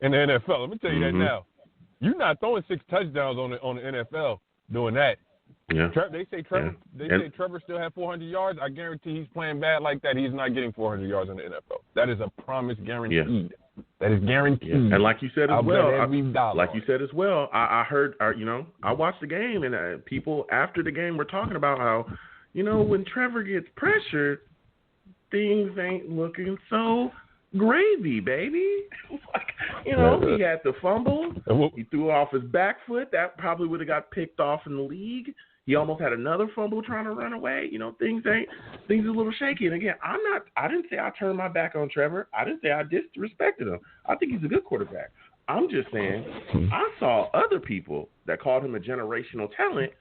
in the NFL. Let me tell you that now. You're not throwing 6 touchdowns on the NFL doing that. Yeah. They say Trevor still had 400 yards. I guarantee he's playing bad like that. He's not getting 400 yards in the NFL. That is a promise guaranteed. Yeah. That is guaranteed. Yeah. And like you said as well, I heard, I watched the game and people after the game were talking about how, when Trevor gets pressured, things ain't looking so gravy, baby. He had the fumble. He threw off his back foot. That probably would have got picked off in the league. He almost had another fumble trying to run away. Things are a little shaky. And again, I didn't say I turned my back on Trevor. I didn't say I disrespected him. I think he's a good quarterback. I'm just saying I saw other people that called him a generational talent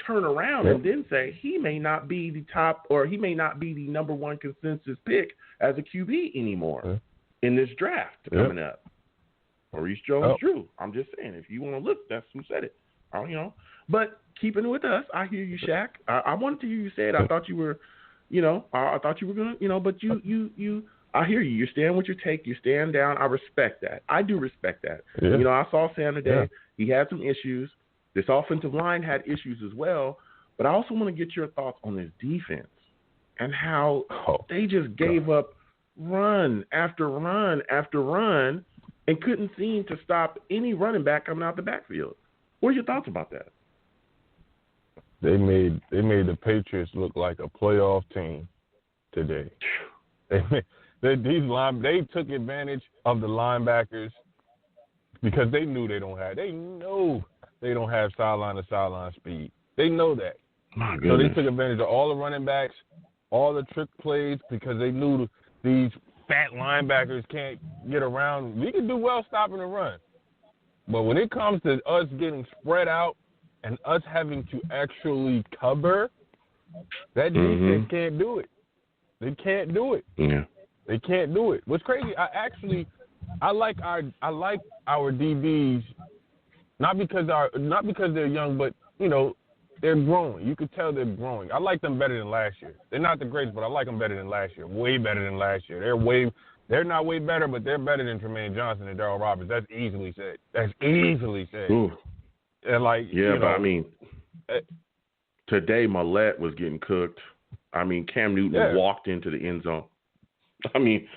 turn around and then say he may not be the top or he may not be the number one consensus pick as a QB anymore in this draft coming up. Maurice Jones-Drew. I'm just saying, if you want to look, that's who said it. But keeping it with us, I hear you, Shaq. I wanted to hear you say it. I thought you were, I thought you were gonna, but you I hear you. You stand with your take. You stand down. I respect that. I do respect that. Yeah. You know, I saw Sam today. Yeah. He had some issues. This offensive line had issues as well. But I also want to get your thoughts on this defense and how they just gave up run after run after run and couldn't seem to stop any running back coming out the backfield. What are your thoughts about that? They made the Patriots look like a playoff team today. They took advantage of the linebackers because they know they don't have sideline to sideline speed. They know that. My So they goodness. took advantage of all the running backs, all the trick plays, because they knew these fat linebackers can't get around. We can do well stopping the run. But when it comes to us getting spread out and us having to actually cover, that defense can't do it. They can't do it. Yeah. They can't do it. What's crazy, I like our DBs, not because they're young, but you know, they're growing. You could tell they're growing. I like them better than last year. They're not the greatest, but I like them better than last year. Way better than last year. They're not way better, but they're better than Tremaine Johnson and Darryl Roberts. That's easily said. Ooh. And like, yeah, you know, but I mean, today Millette was getting cooked. I mean, Cam Newton walked into the end zone. I mean,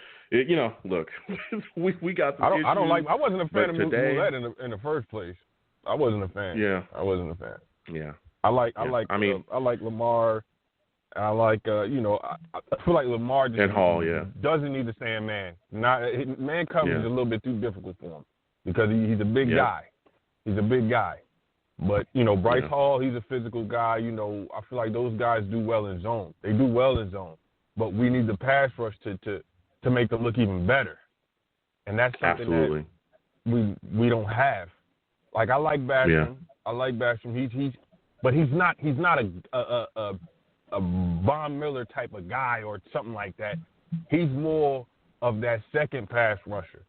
look, we got some issues. I wasn't a fan of today, Millette in the first place. I wasn't a fan. Yeah. I wasn't a fan. Yeah. I like Lamar. I like I feel like Lamar just and Hall, doesn't need the Sandman. Man coverage is a little bit too difficult for him because he's a big guy. He's a big guy. But, Bryce Hall, he's a physical guy. I feel like those guys do well in zone. They do well in zone. But we need the pass rush to make them look even better. And that's something that we don't have. Like, I like Basham. Yeah. I like Basham. But he's not a Von Miller type of guy or something like that. He's more of that second pass rusher,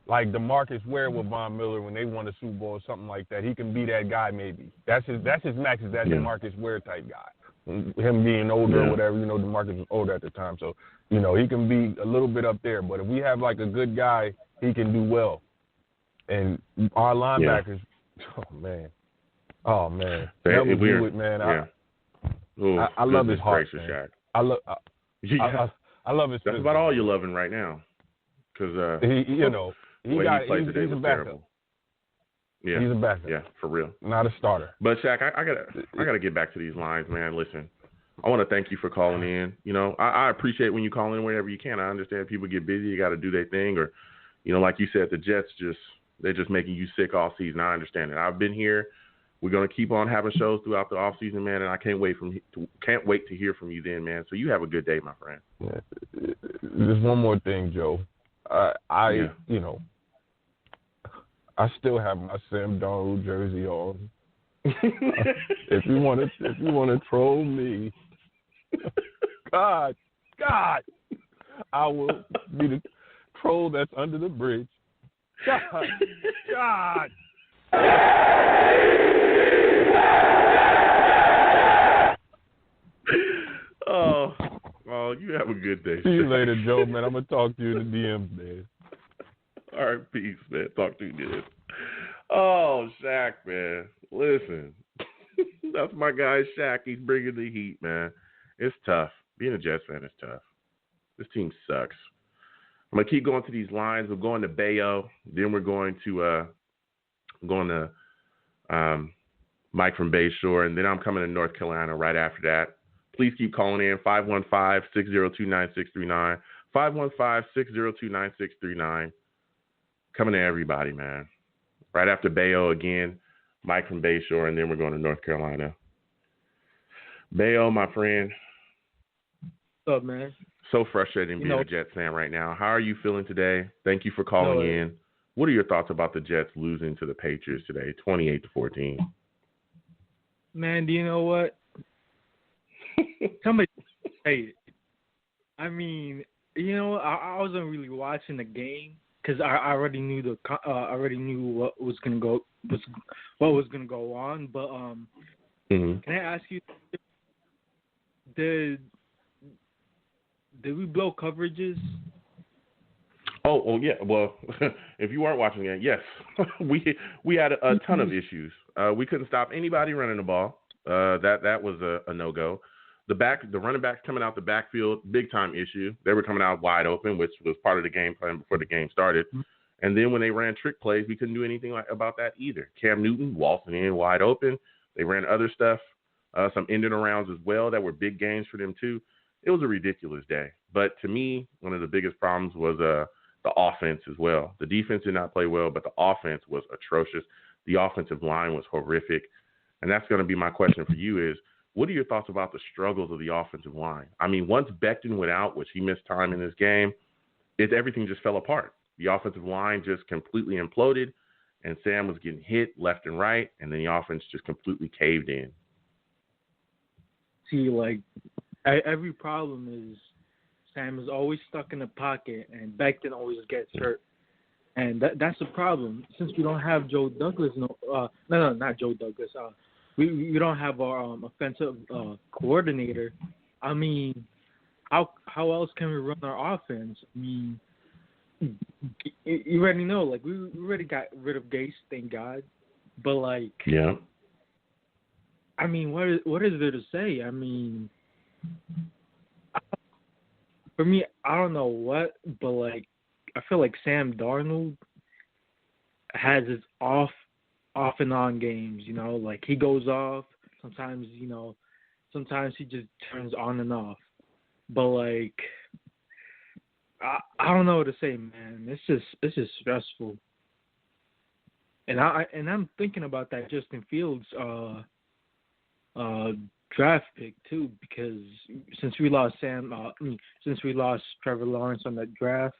like DeMarcus Ware with Von Miller when they won the Super Bowl or something like that. He can be that guy maybe. That's his max is that DeMarcus Ware type guy. Him being older or whatever, DeMarcus was older at the time. So, he can be a little bit up there. But if we have like a good guy, he can do well. And our linebackers, oh man. Melvin Hewitt, man. I love his heart, man. I love his. That's about all you're loving right now, because he's a backup. Terrible. Yeah, he's a backup. Yeah, for real. Not a starter. But Shaq, I gotta get back to these lines, man. Listen, I want to thank you for calling in. I appreciate when you call in whenever you can. I understand people get busy, you got to do their thing, or like you said, the Jets they're just making you sick all season. I understand it. I've been here. We're gonna keep on having shows throughout the off season, man, and I can't wait to hear from you then, man. So you have a good day, my friend. Yeah. There's one more thing, Joe. I still have my Sam Darnold jersey on. If you want to troll me, God, I will be the troll that's under the bridge. God. Oh, you have a good day. See you later, Joe, man. I'm going to talk to you in the DMs, man. All right, peace, man. Talk to you good. Oh, Shaq, man. Listen, that's my guy, Shaq. He's bringing the heat, man. It's tough. Being a Jets fan is tough. This team sucks. I'm going to keep going to these lines. We're going to Bayo. Then we're going to Mike from Bayshore. And then I'm coming to North Carolina right after that. Please keep calling in, 515-602-9639, 515-602-9639. Coming to everybody, man. Right after Bayo again, Mike from Bayshore, and then we're going to North Carolina. Bayo, my friend. What's up, man? So frustrating being a Jets fan right now. How are you feeling today? Thank you for calling in. What are your thoughts about the Jets losing to the Patriots today, 28-14? Man, do you know what? Somebody say it. I mean, I wasn't really watching the game because I already knew what was gonna go on. But can I ask you, did Did we blow coverages? Oh yeah. Well, if you weren't watching it, yes, we had a ton of issues. We couldn't stop anybody running the ball. That was a no-go. The running backs coming out the backfield, big time issue. They were coming out wide open, which was part of the game plan before the game started. And then when they ran trick plays, we couldn't do anything about that either. Cam Newton waltzing in wide open. They ran other stuff, some ending arounds as well that were big gains for them too. It was a ridiculous day. But to me, one of the biggest problems was the offense as well. The defense did not play well, but the offense was atrocious. The offensive line was horrific. And that's going to be my question for you is, what are your thoughts about the struggles of the offensive line? I mean, once Becton went out, which he missed time in this game, everything just fell apart. The offensive line just completely imploded, and Sam was getting hit left and right, and then the offense just completely caved in. See, like, every problem is Sam is always stuck in the pocket, and Becton always gets hurt. And that's the problem. Since we don't have Joe Douglas, not Joe Douglas. We don't have our offensive coordinator. I mean, how else can we run our offense? I mean, you already know, like, we already got rid of Gase, thank God. But, like, yeah. I mean, what is there to say? I mean, for me, I don't know what, but, like, I feel like Sam Darnold has his off and on games, you know, like he goes off. Sometimes, you know, sometimes he just turns on and off. But like, I don't know what to say, man. It's just stressful. And I'm thinking about that Justin Fields draft pick too, because since we lost Trevor Lawrence on that draft,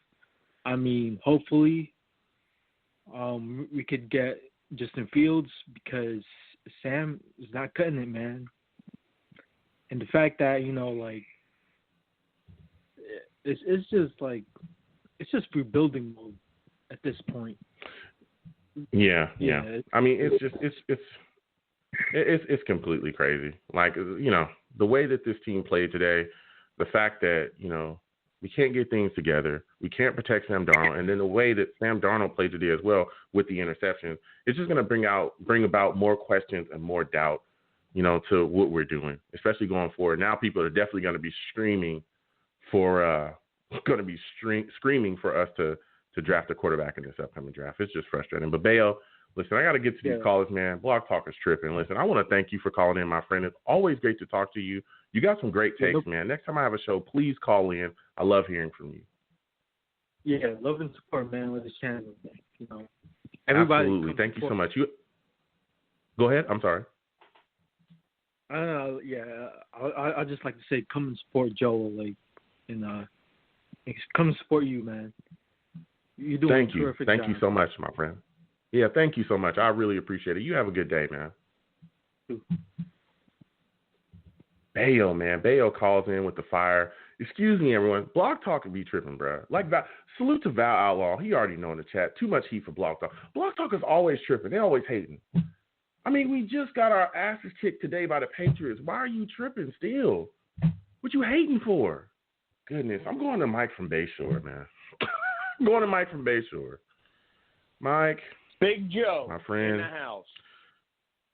I mean, hopefully, we could get Justin Fields because Sam is not cutting it, man. And the fact that, you know, like, it's just rebuilding mode at this point. Yeah. I mean, it's completely crazy. Like, you know, the way that this team played today, the fact that, you know, we can't get things together. We can't protect Sam Darnold. And then the way that Sam Darnold played today as well with the interceptions, it's just going to bring about more questions and more doubt, you know, to what we're doing, especially going forward. Now people are definitely going to be screaming for us to draft a quarterback in this upcoming draft. It's just frustrating. But Bayo, listen, I got to get to these callers, man. Blog Talk is tripping. Listen, I want to thank you for calling in, my friend. It's always great to talk to you. You got some great takes, man. Next time I have a show, please call in. I love hearing from you. Yeah, love and support, man, with the channel. You know, everybody. Absolutely. Thank you so much. Go ahead. I'm sorry. I just like to say, come and support Joel, like, and come and support you, man. You're doing a terrific job. Thank you so much, my friend. Yeah, thank you so much. I really appreciate it. You have a good day, man. Bayo, man. Bayo calls in with the fire. Excuse me, everyone. Blog Talk can be tripping, bro. Like, salute to Val Outlaw. He already know in the chat. Too much heat for Blog Talk. Blog Talk is always tripping. They always hating. I mean, we just got our asses kicked today by the Patriots. Why are you tripping still? What you hating for? Goodness, I'm going to Mike from Bayshore, man. I'm going to Mike from Bayshore. Mike. Big Joe, my friend, in the house.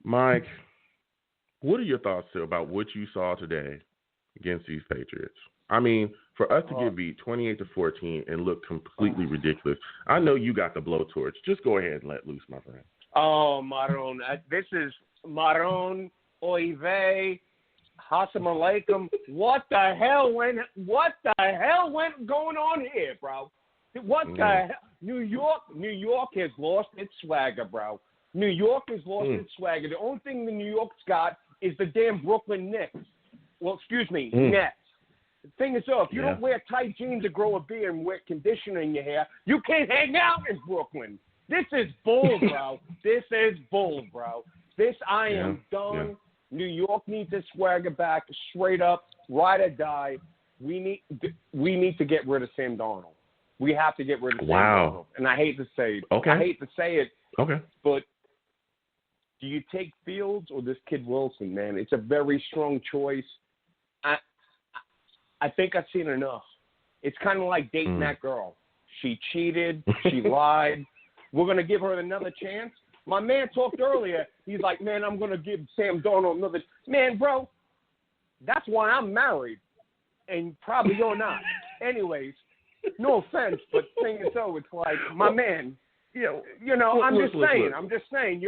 Mike, what are your thoughts about what you saw today against these Patriots? I mean, for us to get beat 28-14 and look completely ridiculous, I know you got the blowtorch. Just go ahead and let loose, my friend. Oh, Maroon. This is Maroon, Oy vey, Hassam alaikum. What the hell went going on here, bro? What the hell? New York has lost its swagger, bro. New York has lost its swagger. The only thing the New York's got is the damn Brooklyn Nets. Well, excuse me, Nets. The thing is, if you don't wear tight jeans to grow a beard and wear conditioner in your hair, you can't hang out in Brooklyn. This is bull, bro. This is bull, bro. I am done. Yeah. New York needs its swagger back, straight up, ride or die. We need to get rid of Sam Darnold. We have to get rid of Sam Darnold. And I hate to say it. Okay. I hate to say it. Okay. But do you take Fields or this kid Wilson, man? It's a very strong choice. I think I've seen enough. It's kind of like dating that girl. She cheated. She lied. We're going to give her another chance. My man talked earlier. He's like, man, I'm going to give Sam Darnold another. Man, bro, that's why I'm married, and probably you're not. Anyways, no offense, but thing is, so it's like, my man. Yeah, I'm just saying.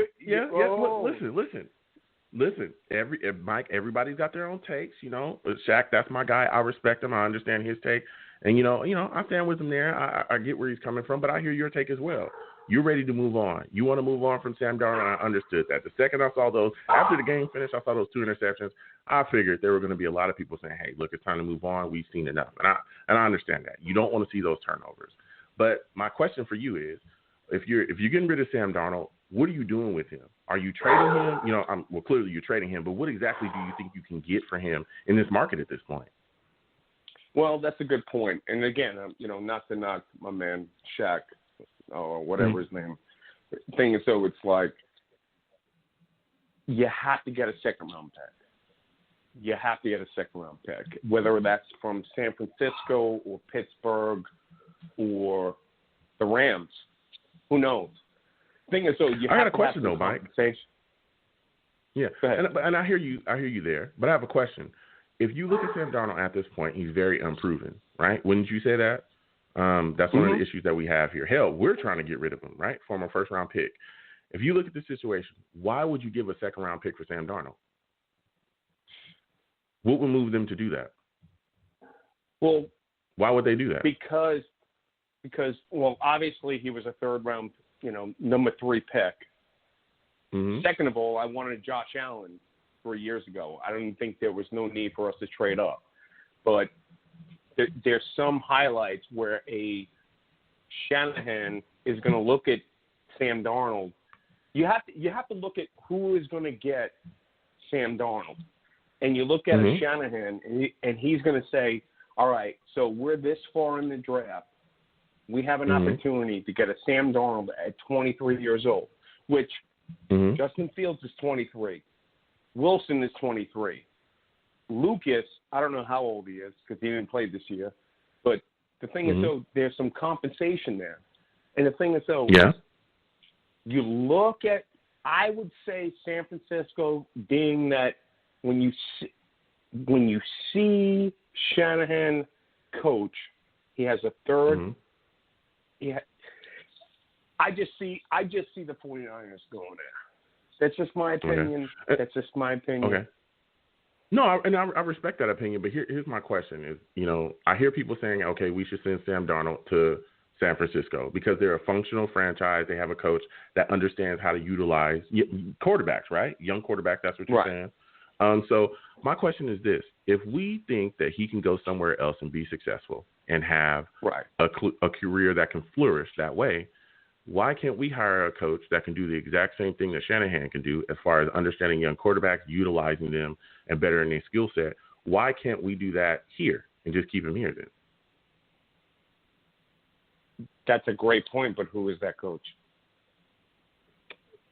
Listen. Mike, everybody's got their own takes. Shaq, that's my guy. I respect him. I understand his take, and I stand with him there. I get where he's coming from, but I hear your take as well. You're ready to move on. You want to move on from Sam Darnold. I understood that. The second I saw those, after the game finished, I saw those 2 interceptions. I figured there were going to be a lot of people saying, "Hey, look, it's time to move on. We've seen enough," and I understand that. You don't want to see those turnovers. But my question for you is, if you're getting rid of Sam Darnold, what are you doing with him? Are you trading him? Well, clearly you're trading him, but what exactly do you think you can get for him in this market at this point? Well, that's a good point. And again, not to knock my man Shaq or whatever his name thing is. So it's like you have to get a second-round pick. You have to get a second-round pick, whether that's from San Francisco or Pittsburgh or the Rams. Who knows? Thing is, so you I have got a question though, Mike. Yeah, and I hear you there, but I have a question. If you look at Sam Darnold at this point, he's very unproven, right? Wouldn't you say that? That's one of the issues that we have here. Hell, we're trying to get rid of him, right? Former first-round pick. If you look at the situation, why would you give a second-round pick for Sam Darnold? What would move them to do that? Well, why would they do that? Because well, obviously he was a third-round, number 3 pick. Mm-hmm. Second of all, I wanted Josh Allen 3 years ago. I don't think there was no need for us to trade up. But there's some highlights where a Shanahan is going to look at Sam Darnold. You have to look at who is going to get Sam Darnold. And you look at a Shanahan, and he's going to say, all right, so we're this far in the draft. We have an opportunity to get a Sam Darnold at 23 years old, which Justin Fields is 23. Wilson is 23. Lucas, I don't know how old he is because he didn't play this year. But the thing is, so there's some compensation there. And the thing is, so you look at, I would say San Francisco being that when you see Shanahan coach, he has a third. I just see the 49ers going there. That's just my opinion. Okay. That's just my opinion. Okay. No, I respect that opinion, but here's my question is, I hear people saying, okay, we should send Sam Darnold to San Francisco because they're a functional franchise. They have a coach that understands how to utilize quarterbacks, right? Young quarterbacks, that's what you're saying. So my question is this. If we think that he can go somewhere else and be successful and have a career that can flourish that way, why can't we hire a coach that can do the exact same thing that Shanahan can do as far as understanding young quarterbacks, utilizing them, and bettering their skill set? Why can't we do that here and just keep him here then? That's a great point, but who is that coach?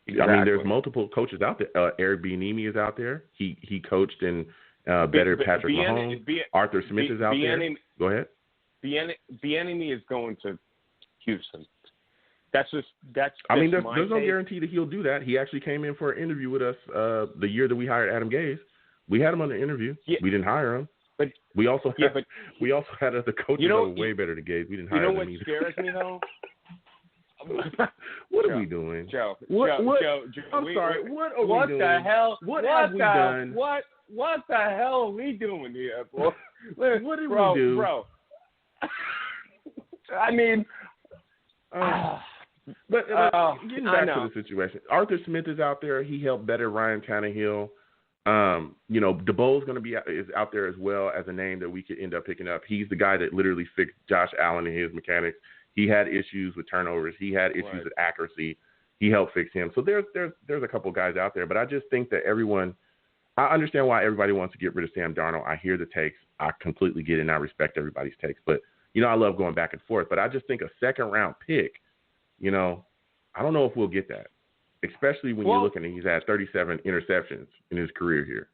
Exactly. I mean, there's multiple coaches out there. Eric Bieniemy is out there. He coached in better Patrick Mahomes. Arthur Smith is out there. Go ahead. Bieniemy is going to Houston. There's no guarantee that he'll do that. He actually came in for an interview with us the year that we hired Adam Gase. We had him on the interview. Yeah. We didn't hire him. But we also had other coaches that were way better than Gase. We didn't hire them either. You know what scares me though? What are we doing? Joe, I'm sorry. What are we doing? The hell? What have we done? What the hell are we doing here, boy? What did we do? Bro. I mean, but getting back to the situation, Arthur Smith is out there. He helped better Ryan Tannehill. DeBo's is out there as well as a name that we could end up picking up. He's the guy that literally fixed Josh Allen and his mechanics. He had issues with turnovers. He had issues with accuracy. He helped fix him. So there's a couple guys out there, but I just think that I understand why everybody wants to get rid of Sam Darnold. I hear the takes. I completely get it, and I respect everybody's takes. But, I love going back and forth. But I just think a second-round pick, I don't know if we'll get that, especially when you're looking at he's had 37 interceptions in his career here.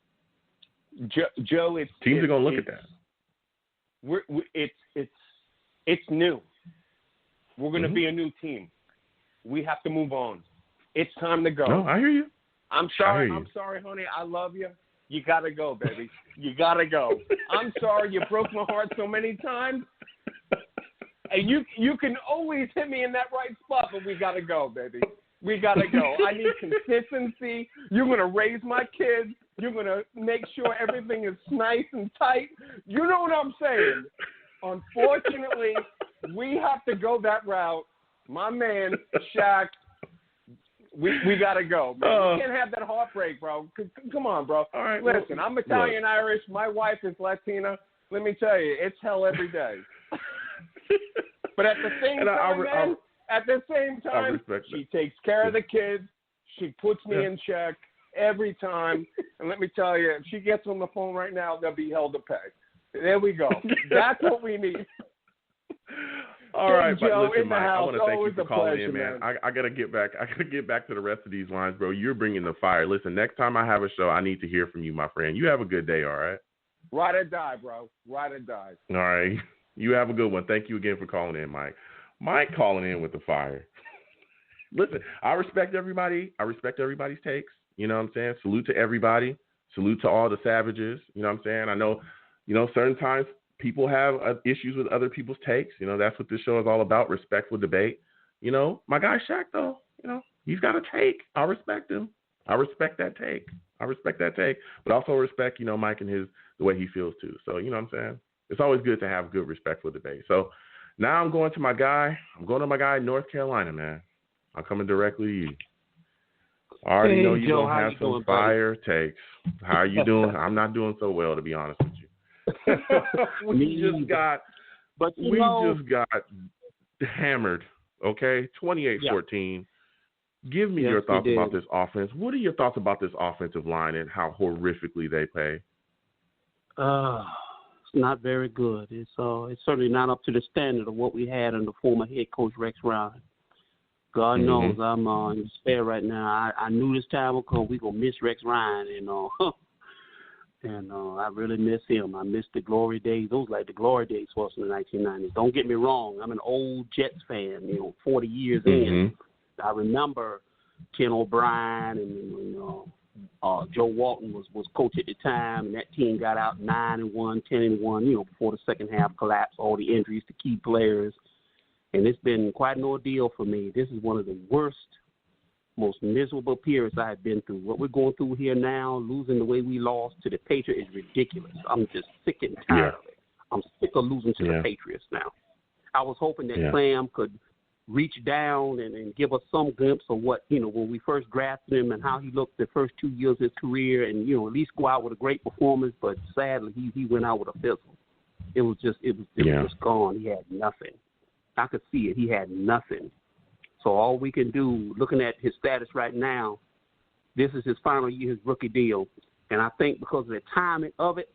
Joe, teams are going to look at that. It's new. We're going to be a new team. We have to move on. It's time to go. No, I hear you. I'm sorry, honey. I love you. You got to go, baby. You got to go. I'm sorry you broke my heart so many times. And you can always hit me in that right spot, but we got to go, baby. We got to go. I need consistency. You're going to raise my kids. You're going to make sure everything is nice and tight. You know what I'm saying? Unfortunately, we have to go that route. My man, Shaq, we got to go. Man. We can't have that heartbreak, bro. Come on, bro. All right, listen, I'm Italian-Irish. My wife is Latina. Let me tell you, it's hell every day. But at the same time, she takes care of the kids. She puts me in check every time. And let me tell you, if she gets on the phone right now, they'll be held to pay. There we go. That's what we need. All right, but Joe, listen, Mike, I want to thank always you for calling pleasure, in, man. I gotta get back. I gotta get back to the rest of these lines, bro. You're bringing the fire. Listen, next time I have a show, I need to hear from you, my friend. You have a good day, all right? Ride or die, bro. Ride or die. All right. You have a good one. Thank you again for calling in, Mike. Mike calling in with the fire. Listen, I respect everybody. I respect everybody's takes. You know what I'm saying? Salute to everybody. Salute to all the savages. You know what I'm saying? I know, certain times people have issues with other people's takes. That's what this show is all about, respectful debate. My guy Shaq, though, he's got a take. I respect him. I respect that take. But also respect, Mike and the way he feels, too. So, you know what I'm saying? It's always good to have good, respectful debate. So now I'm going to my guy. I'm going to my guy in North Carolina, man. I'm coming directly to you. I already know you're going to have some fire takes. How are you doing? I'm not doing so well, to be honest with you. we just got hammered, okay? 28-14. Give me your thoughts about this offense. What are your thoughts about this offensive line and how horrifically they play? It's not very good. It's certainly not up to the standard of what we had under former head coach Rex Ryan. God knows I'm in despair right now. I knew this time would come. We're going to miss Rex Ryan, and I really miss him. I miss the glory days. Those like the glory days for us in the 1990s. Don't get me wrong. I'm an old Jets fan, 40 years in. I remember Ken O'Brien and Joe Walton was coach at the time, and that team got out 9-1, 10-1, before the second half collapsed, all the injuries to key players. And it's been quite an ordeal for me. This is one of the worst, most miserable periods I have been through. What we're going through here now, losing the way we lost to the Patriots, is ridiculous. I'm just sick and tired of it. I'm sick of losing to the Patriots now. I was hoping that Sam could reach down and give us some glimpse of what, when we first drafted him and how he looked the first 2 years of his career and, at least go out with a great performance. But sadly, he went out with a fizzle. It was just gone. He had nothing. I could see it. He had nothing. So all we can do, looking at his status right now, this is his final year, his rookie deal. And I think because of the timing of it,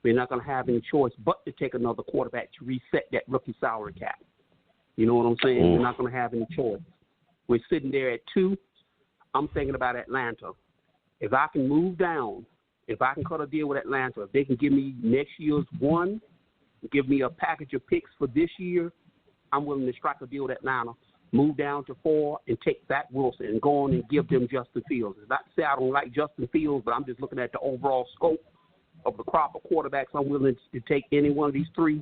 we're not going to have any choice but to take another quarterback to reset that rookie salary cap. You know what I'm saying? We're not going to have any choice. We're sitting there at 2. I'm thinking about Atlanta. If I can move down, if I can cut a deal with Atlanta, if they can give me next year's 1, give me a package of picks for this year, I'm willing to strike a deal with Atlanta, move down to 4, and take Zach Wilson and go on and give them Justin Fields. It's not to say I don't like Justin Fields, but I'm just looking at the overall scope of the crop of quarterbacks. I'm willing to take any one of these 3,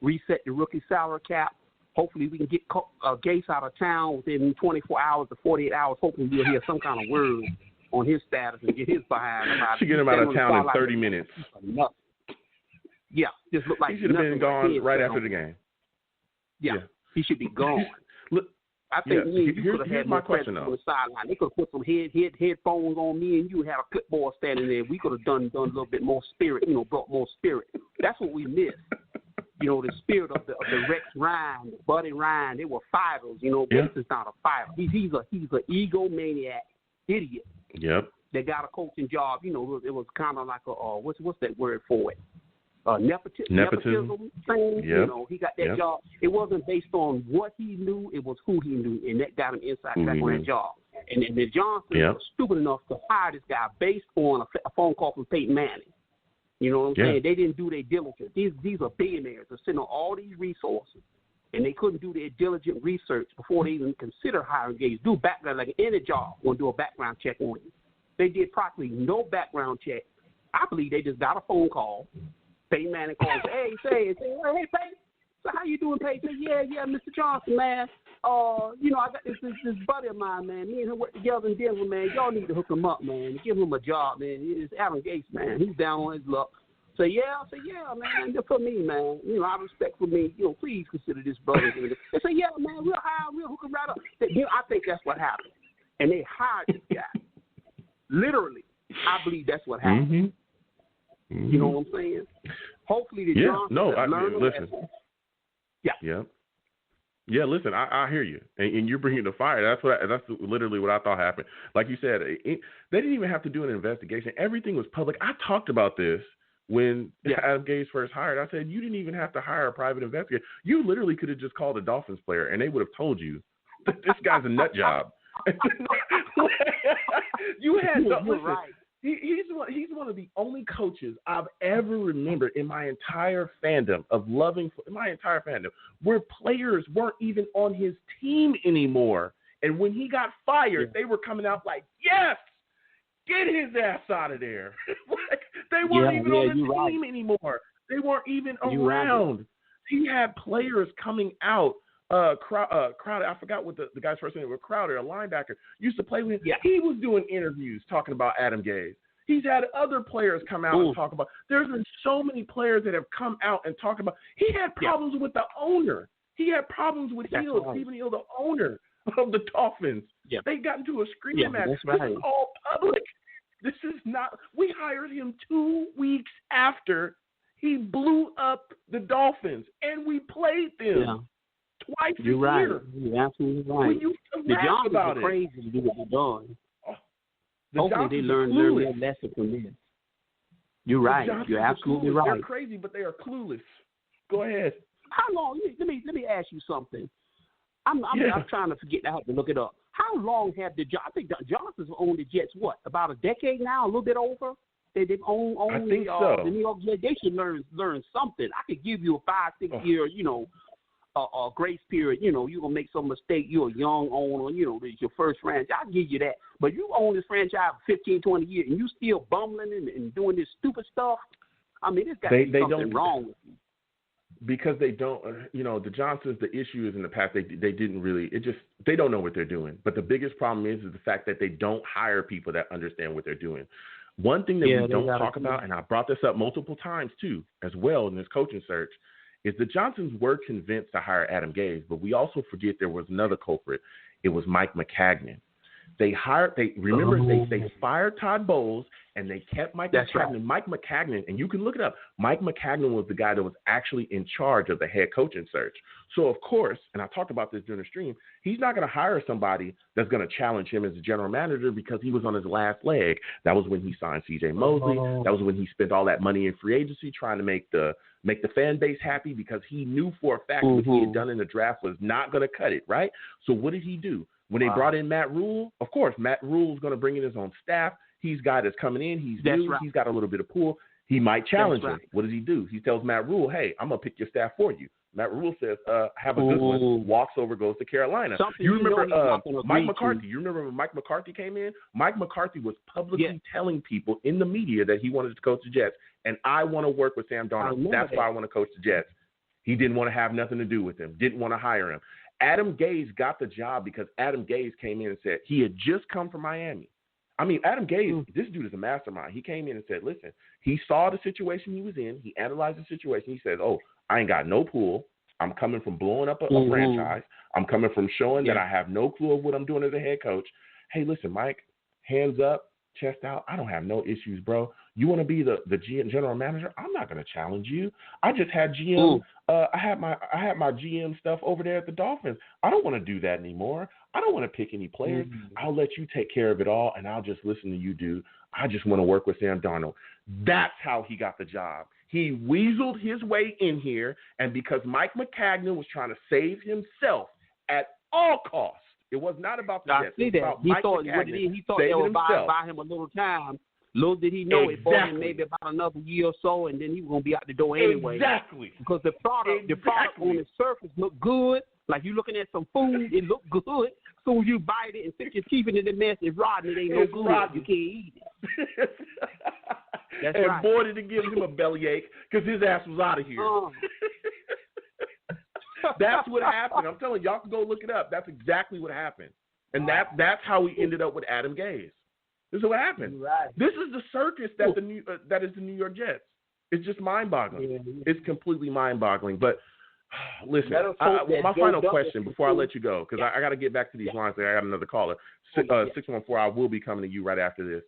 reset the rookie salary cap. Hopefully we can get Gase out of town within 24 hours to 48 hours. Hopefully we'll hear some kind of word on his status and get his behind him out. Should get him out of town in 30 minutes. Yeah, just look like he should have been gone right after the game. Yeah, he should be gone. Look, I think could have had my question on the sideline. They could have put some headphones on me, and you had a clipboard standing there. We could have done a little bit more spirit, brought more spirit. That's what we missed. The spirit of the Rex Ryan, the Buddy Ryan. They were fighters. This is not a fighter. He's an egomaniac idiot. Yep. That got a coaching job. It was kind of like a what's that word for it? Nepotism thing. Yep. He got that job. It wasn't based on what he knew; it was who he knew, and that got him inside back on that job. And then Johnson was stupid enough to hire this guy based on a phone call from Peyton Manning. You know what I'm saying? They didn't do their diligence. These are billionaires. They're sitting on all these resources, and they couldn't do their diligent research before they even consider hiring Gase. Do background, like any job, want to do a background check on you. They did practically no background check. I believe they just got a phone call. Peyton Manning calls, hey, hey, Peyton, so how you doing, Peyton? Yeah, Mr. Johnson, man. You know, I got this buddy of mine, man. Me and him work together in Denver, man. Y'all need to hook him up, man. Give him a job, man. It's Adam Gase, man. He's down on his luck. So yeah, man. Just for me, man. You know, I respect for me. You know, please consider this brother. They say, yeah, man. We'll hire him. We'll hook him right up. You know, I think that's what happened, and they hired this guy. Literally, I believe that's what happened. Mm-hmm. Mm-hmm. You know what I'm saying? Hopefully, the Johnson listen. Yeah, listen, I hear you, and you're bringing the fire. That's literally what I thought happened. Like you said, they didn't even have to do an investigation. Everything was public. I talked about this when Adam Gase first hired. I said you didn't even have to hire a private investigator. You literally could have just called a Dolphins player, and they would have told you that this guy's a nut job. You had to listen. Right. He's one of the only coaches I've ever remembered in my entire fandom of loving, my entire fandom, where players weren't even on his team anymore. And when he got fired, they were coming out like, yes, get his ass out of there. Like, they weren't even on the team anymore. They weren't even around. He had players coming out. Crowder, I forgot what the guy's first name was. Crowder, a linebacker, used to play with him. Yeah. He was doing interviews talking about Adam Gase. He's had other players come out and talk about. There's been so many players that have come out and talked about. He had problems with the owner. He had problems with Hill, Stephen Hill, the owner of the Dolphins. Yeah. They got into a screaming match. This is all public. This is not. We hired him 2 weeks after he blew up the Dolphins, and we played them. Yeah. Twice a year. You're absolutely right. The Johnsons are crazy to do what they're doing. Hopefully they learn their lesson from this. You're right. You're absolutely right. They're crazy, but they are clueless. Go ahead. How long? Let me ask you something. I'm trying to forget. I have to look it up. How long have I think the Johnsons owned the Jets? What, about a decade now? A little bit over. They've owned I think so. The New York Jets. They should learn something. I could give you a 5-6 year, grace period. You know, you're going to make some mistake. You're a young owner. You know, it's your first franchise. I'll give you that. But you own this franchise for 15, 20 years, and you still bumbling and doing this stupid stuff. I mean, there's got to be something wrong with you. Because they don't, the Johnsons, the issue is in the past, they didn't really, they don't know what they're doing. But the biggest problem is the fact that they don't hire people that understand what they're doing. One thing that we don't talk about, and I brought this up multiple times too, as well in this coaching search, is the Johnsons were convinced to hire Adam Gase, but we also forget there was another culprit. It was Mike McCagnon. They fired Todd Bowles, and they kept Mike McCagnon. Right. Mike McCagnon, and you can look it up, Mike McCagnon was the guy that was actually in charge of the head coaching search. So, of course, and I talked about this during the stream, he's not going to hire somebody that's going to challenge him as a general manager because he was on his last leg. That was when he signed C.J. Mosley. That was when he spent all that money in free agency trying to make the fan base happy because he knew for a fact what he had done in the draft was not going to cut it, right? So what did he do? When they brought in Matt Rule, of course, Matt Rule is going to bring in his own staff. He's a guy that's coming in. He's new. Right. He's got a little bit of pull. He might challenge him. What does he do? He tells Matt Rule, hey, I'm going to pick your staff for you. Matt Rule says, have a good one. Walks over, goes to Carolina. You remember Mike McCarthy? You remember when Mike McCarthy came in? Mike McCarthy was publicly telling people in the media that he wanted to coach the Jets. And I want to work with Sam Darnold. That's why I want to coach the Jets. He didn't want to have nothing to do with him. Didn't want to hire him. Adam Gase got the job because Adam Gase came in and said he had just come from Miami. I mean, Adam Gase, this dude is a mastermind. He came in and said, listen, he saw the situation he was in. He analyzed the situation. He says, I ain't got no pool. I'm coming from blowing up a franchise. I'm coming from showing that I have no clue of what I'm doing as a head coach. Hey, listen, Mike, hands up, chest out. I don't have no issues, bro. You want to be the general manager? I'm not going to challenge you. I just had GM. I had my GM stuff over there at the Dolphins. I don't want to do that anymore. I don't want to pick any players. I'll let you take care of it all, and I'll just listen to you, dude. I just want to work with Sam Darnold. That's how he got the job. He weaseled his way in here, and because Mike McCagnon was trying to save himself at all costs, it was not about the Jets. I see that. He thought they would buy him a little time Little did he know it bought him Exactly. maybe about another year or so, and then he was going to be out the door anyway. Exactly. Because the product on the surface looked good. Like you looking at some food, it looked good. Soon as you bite it and stick your teeth into the mess, it's rotten. It ain't no good. Rotten. You can't eat it. That's and right. boy, did it give him a bellyache because his ass was out of here. That's what happened. I'm telling you, y'all can go look it up. That's exactly what happened. And that's how we ended up with Adam Gase. This is what happened. Right. This is the circus that that is the New York Jets. It's just mind-boggling. Yeah. It's completely mind-boggling. But listen, Let us hope that my Joe final Douglas question before I let you go, because I got to get back to these lines. I got another caller. 614, I will be coming to you right after this.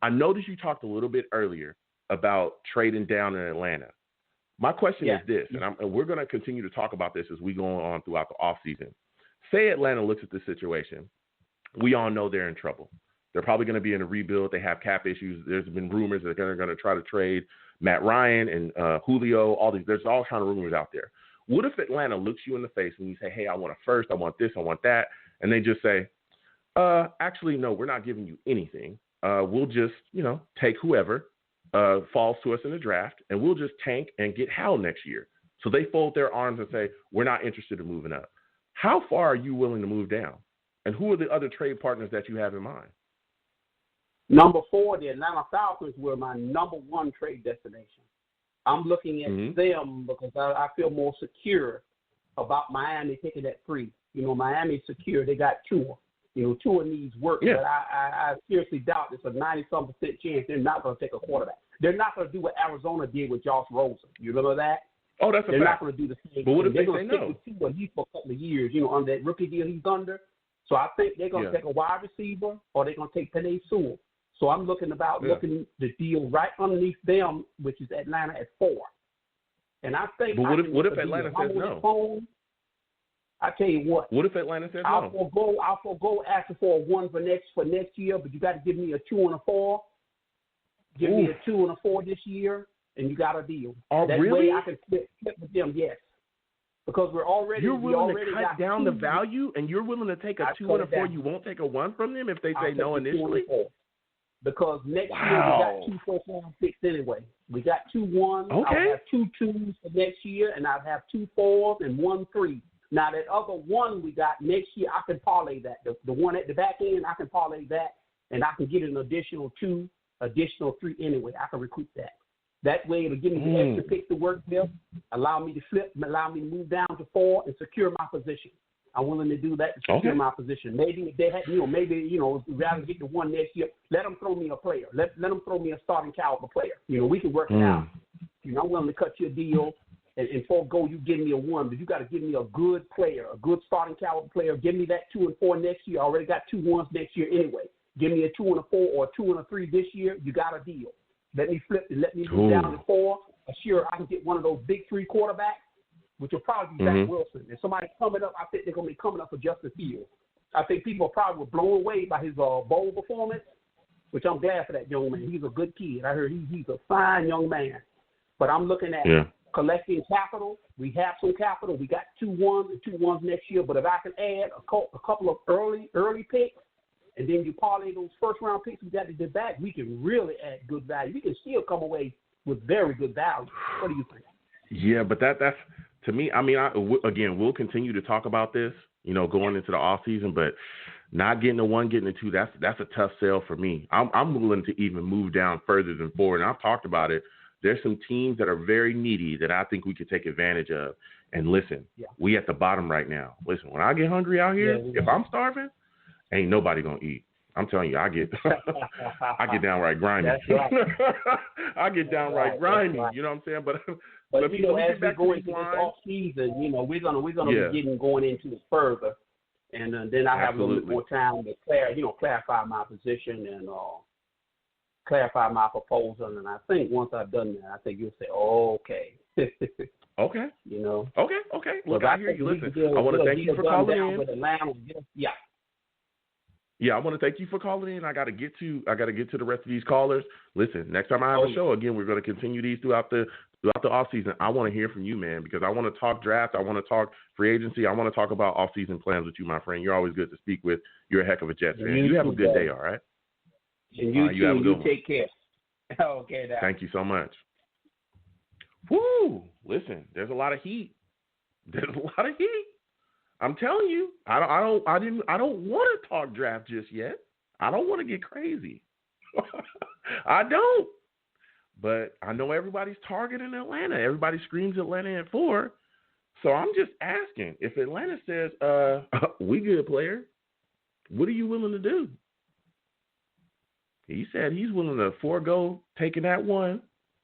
I noticed you talked a little bit earlier about trading down in Atlanta. My question is this, and we're going to continue to talk about this as we go on throughout the offseason. Say Atlanta looks at this situation. We all know they're in trouble. They're probably going to be in a rebuild. They have cap issues. There's been rumors that they're going to try to trade Matt Ryan and Julio. All these. There's all kind of rumors out there. What if Atlanta looks you in the face and you say, hey, I want a first, I want this, I want that, and they just say, actually, no, we're not giving you anything. We'll just, take whoever falls to us in the draft, and we'll just tank and get Hal next year. So they fold their arms and say, we're not interested in moving up. How far are you willing to move down? And who are the other trade partners that you have in mind? Number 4, the Atlanta Falcons were my number 1 trade destination. I'm looking at them because I feel more secure about Miami taking that 3. Miami's secure. They got Tua. Tua needs work, but I seriously doubt it's a 90-some% chance they're not going to take a quarterback. They're not going to do what Arizona did with Josh Rosen. You remember that? Oh, that's a fact. They're not going to do the same. But what if they're they going say to no? stick with Tua at least for a couple of years, on that rookie deal he's under. So I think they're going to take a wide receiver or they're going to take Penei Sewell. So I'm looking the deal right underneath them, which is Atlanta at 4. And I think. But what if Atlanta says no? I tell you what. What if Atlanta says I'll no? forego asking for a 1 for next year, but you got to give me a 2 and a 4. Give me a 2 and a 4 this year, and you got a deal. Oh, that really? way I can flip with them. Yes. Because you're willing to cut down the value, and you're willing to take a 2 and a 4. You won't take a 1 from them if they say no initially. Because next year we got 2 first-round picks anyway. We got 2 1s. Okay. I'll have 2 2s for next year, and I'll have 2 4s and 1 3. Now that other 1 we got next year, I can parlay that. The one at the back end, I can parlay that, and I can get an additional 2, additional 3 anyway. I can recruit that. That way it'll give me the extra picks to work with, allow me to flip, allow me to move down to 4 and secure my position. I'm willing to do that to secure my position. Maybe if they had, rather get the 1 next year, let them throw me a player. Let them throw me a starting caliber player. We can work it out. I'm willing to cut you a deal and forego you giving me a 1, but you got to give me a good player, a good starting caliber player. Give me that 2 and 4 next year. I already got 2 1s next year anyway. Give me a 2 and a 4 or a 2 and a 3 this year. You got a deal. Let me flip and let me move down to 4. Sure, I can get one of those big 3 quarterbacks, which will probably be Zach Wilson. And somebody coming up, I think they're going to be coming up for Justin Fields. I think people probably were blown away by his bowl performance, which I'm glad for that young man. He's a good kid. I heard he's a fine young man. But I'm looking at collecting capital. We have some capital. We got 2 1s and 2 1s next year. But if I can add a couple of early picks, and then you parlay those first-round picks we got to get back, we can really add good value. We can still come away with very good value. What do you think? Yeah, but that's to me. I mean, again, we'll continue to talk about this, going into the off season. But not getting a 1, getting a 2, that's a tough sell for me. I'm willing to even move down further than 4, and I've talked about it. There's some teams that are very needy that I think we could take advantage of. And listen, we at the bottom right now. Listen, when I get hungry out here, if I'm starving, ain't nobody gonna eat. I'm telling you, I get downright grimy. That's right. I get downright grimy. Right. You know what I'm saying? But as we go into this off season, we're gonna be going into it further, and then I have a little bit more time to clarify my position and clarify my proposal. And I think once I've done that, I think you'll say, okay. Okay. Okay. Look, I hear you. Listen, I want to thank you for calling in. Yeah, I want to thank you for calling in. I got to get to the rest of these callers. Listen, next time I have a show again, we're going to continue these throughout the off season. I want to hear from you, man, because I want to talk draft. I want to talk free agency. I want to talk about off season plans with you, my friend. You're always good to speak with. You're a heck of a Jets fan. You have a good day, all right? And you too. You take care. Okay, now. Thank you so much. Woo! Listen, there's a lot of heat. There's a lot of heat. I'm telling you, I don't want to talk draft just yet. I don't want to get crazy. I don't. But I know everybody's targeting Atlanta. Everybody screams Atlanta at 4. So I'm just asking, if Atlanta says, we good, player, what are you willing to do? He said he's willing to forego taking that 1.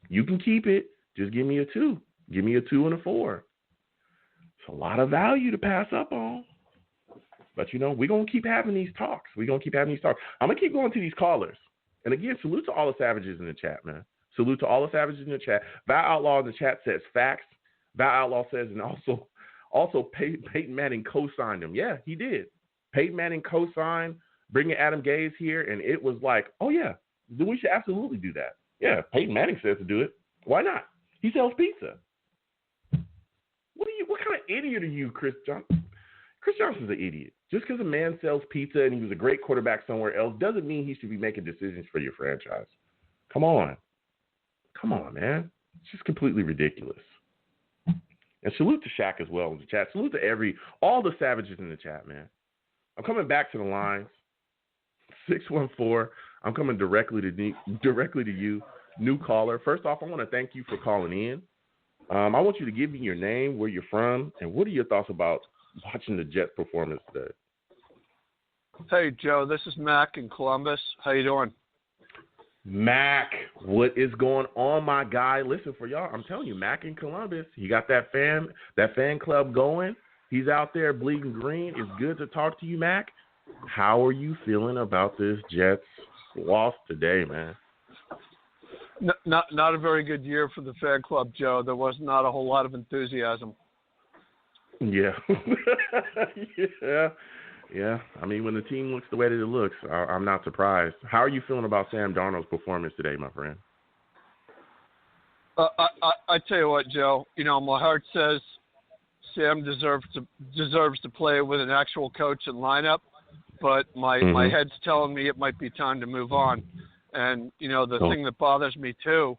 You can keep it. Just give me a 2. Give me a 2 and a 4. It's a lot of value to pass up on. But, we're going to keep having these talks. I'm going to keep going to these callers. And, again, salute to all the savages in the chat, man. Salute to all the savages in the chat. Val Outlaw in the chat says facts. Val Outlaw says, and also Peyton Manning co-signed him. Yeah, he did. Peyton Manning co-signed, bringing Adam Gase here, and it was like, oh, yeah, then we should absolutely do that. Yeah, Peyton Manning says to do it. Why not? He sells pizza. What kind of idiot are you, Chris Johnson? Chris Johnson's an idiot. Just because a man sells pizza and he was a great quarterback somewhere else doesn't mean he should be making decisions for your franchise. Come on, man. It's just completely ridiculous. And salute to Shaq as well in the chat. Salute to all the savages in the chat, man. I'm coming back to the lines. 614. I'm coming directly to you, new caller. First off, I want to thank you for calling in. I want you to give me your name, where you're from, and what are your thoughts about watching the Jets' performance today? Hey, Joe. This is Mac in Columbus. How you doing? Mac, what is going on, my guy? Listen, for y'all, I'm telling you, Mac in Columbus, he got that fan club going. He's out there bleeding green. It's good to talk to you, Mac. How are you feeling about this Jets loss today, man? Not a very good year for the fan club, Joe. There was not a whole lot of enthusiasm. Yeah. Yeah. I mean, when the team looks the way that it looks, I'm not surprised. How are you feeling about Sam Darnold's performance today, my friend? I tell you what, Joe. My heart says Sam deserves to play with an actual coach and lineup, but my head's telling me it might be time to move on. And the thing that bothers me too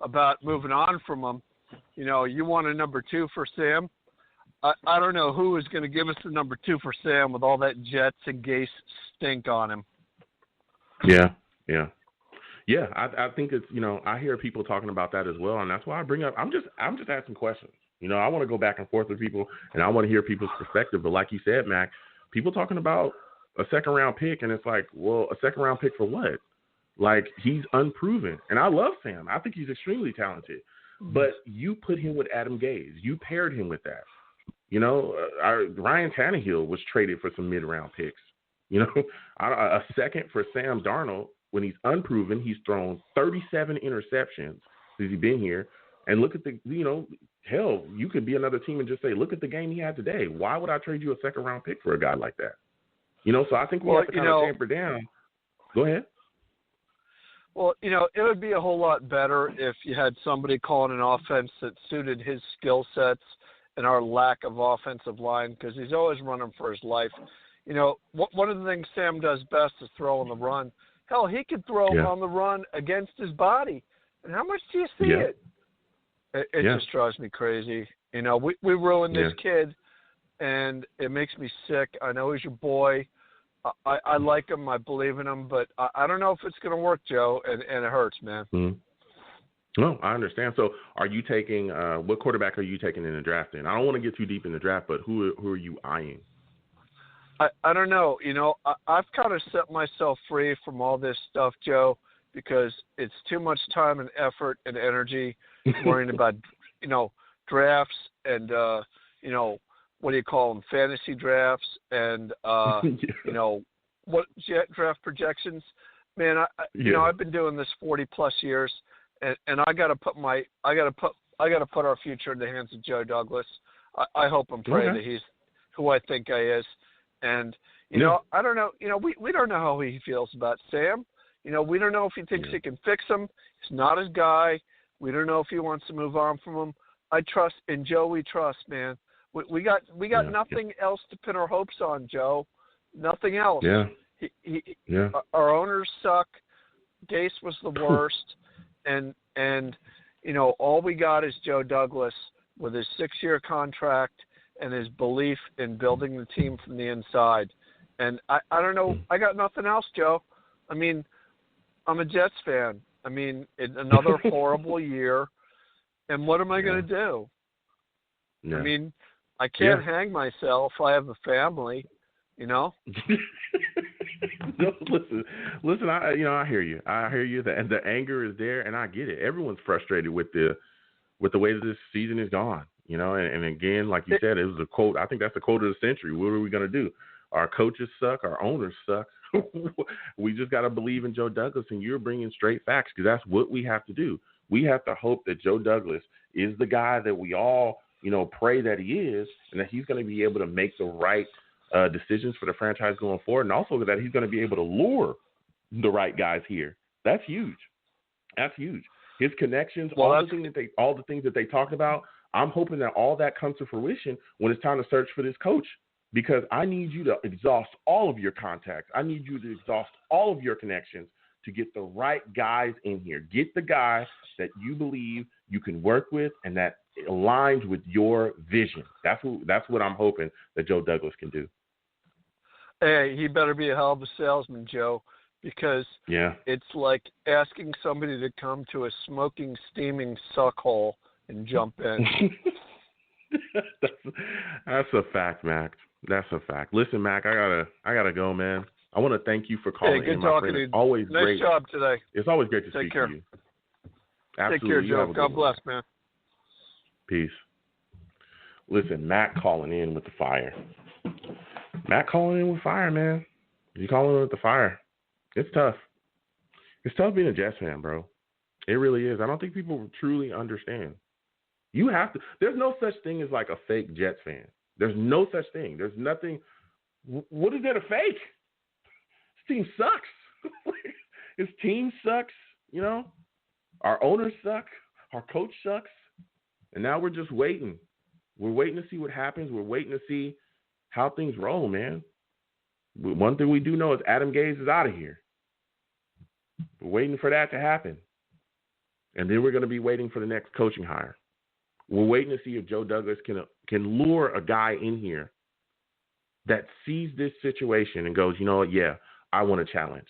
about moving on from him, you want a number 2 for Sam. I don't know who is going to give us the number 2 for Sam with all that Jets and Gase stink on him. Yeah. I think it's I hear people talking about that as well, and that's why I bring up. I'm just asking questions. I want to go back and forth with people, and I want to hear people's perspective. But like you said, Mac, people talking about a second-round pick, and it's like, well, a second-round pick for what? Like, he's unproven, and I love Sam. I think he's extremely talented. But you put him with Adam Gase. You paired him with that. Ryan Tannehill was traded for some mid-round picks. A second for Sam Darnold when he's unproven. He's thrown 37 interceptions since he's been here. And look at hell, you could be another team and just say, look at the game he had today. Why would I trade you a second-round pick for a guy like that? So I think we have to kind of tamper down. Go ahead. Well, it would be a whole lot better if you had somebody calling an offense that suited his skill sets and our lack of offensive line, because he's always running for his life. One of the things Sam does best is throw on the run. Hell, he could throw on the run against his body. And how much do you see it? It just drives me crazy. We ruined this kid, and it makes me sick. I know he's your boy. I like him. I believe in him. But I don't know if it's going to work, Joe, and it hurts, man. Mm-hmm. No, I understand. So are you taking what quarterback are you taking in the draft then? I don't want to get too deep in the draft, but who are you eyeing? I don't know. I've kind of set myself free from all this stuff, Joe, because it's too much time and effort and energy worrying about, drafts and, what do you call them, fantasy drafts and, what draft projections. Man, I've been doing this 40 plus years. And I got to put our future in the hands of Joe Douglas. I hope and pray that he's who I think he is. And I don't know. We don't know how he feels about Sam. We don't know if he thinks he can fix him. He's not his guy. We don't know if he wants to move on from him. I trust in Joe. We trust, man. We got nothing else to pin our hopes on, Joe. Nothing else. Yeah. Our owners suck. Gase was the worst. and you know, all we got is Joe Douglas with his 6-year contract and his belief in building the team from the inside. And I don't know, I got nothing else, Joe. I mean, I'm a Jets fan. I mean, another horrible year. And what am I going to do? Yeah. I mean, I can't hang myself. I have a family, you know. No, listen. I hear you. I hear you. And the anger is there, and I get it. Everyone's frustrated with the way that this season is gone. You know, and again, like you said, it was a quote. I think that's the quote of the century. What are we going to do? Our coaches suck. Our owners suck. We just got to believe in Joe Douglas, and you're bringing straight facts because that's what we have to do. We have to hope that Joe Douglas is the guy that we all, you know, pray that he is, and that he's going to be able to make the right decisions for the franchise going forward, and also that he's going to be able to lure the right guys here. That's huge. That's huge. His connections, all the things that they talked about. I'm hoping that all that comes to fruition when it's time to search for this coach, because I need you to exhaust all of your contacts. I need you to exhaust all of your connections to get the right guys in here. Get the guy that you believe you can work with and that aligns with your vision. That's what I'm hoping that Joe Douglas can do. Hey, he better be a hell of a salesman, Joe, because it's like asking somebody to come to a smoking, steaming suck hole and jump in. That's a fact, Mac. That's a fact. Listen, Mac, I gotta go, man. I want to thank you for calling good in, my talking friend. to It's always nice great. job today. It's always great to Take speak care. to you. Take care, Absolutely. Joe. God bless, man. Peace. Listen, Matt calling in with the fire. Matt calling in with fire, man. You calling in with the fire. It's tough. It's tough being a Jets fan, bro. It really is. I don't think people truly understand. You have to. There's no such thing as like a fake Jets fan. There's no such thing. There's nothing. What is there to fake? This team sucks. His team sucks, you know. Our owners suck. Our coach sucks. And now we're just waiting. We're waiting to see what happens. We're waiting to see how things roll, man. One thing we do know is Adam Gase is out of here. We're waiting for that to happen. And then we're going to be waiting for the next coaching hire. We're waiting to see if Joe Douglas can lure a guy in here that sees this situation and goes, you know what, I want to challenge.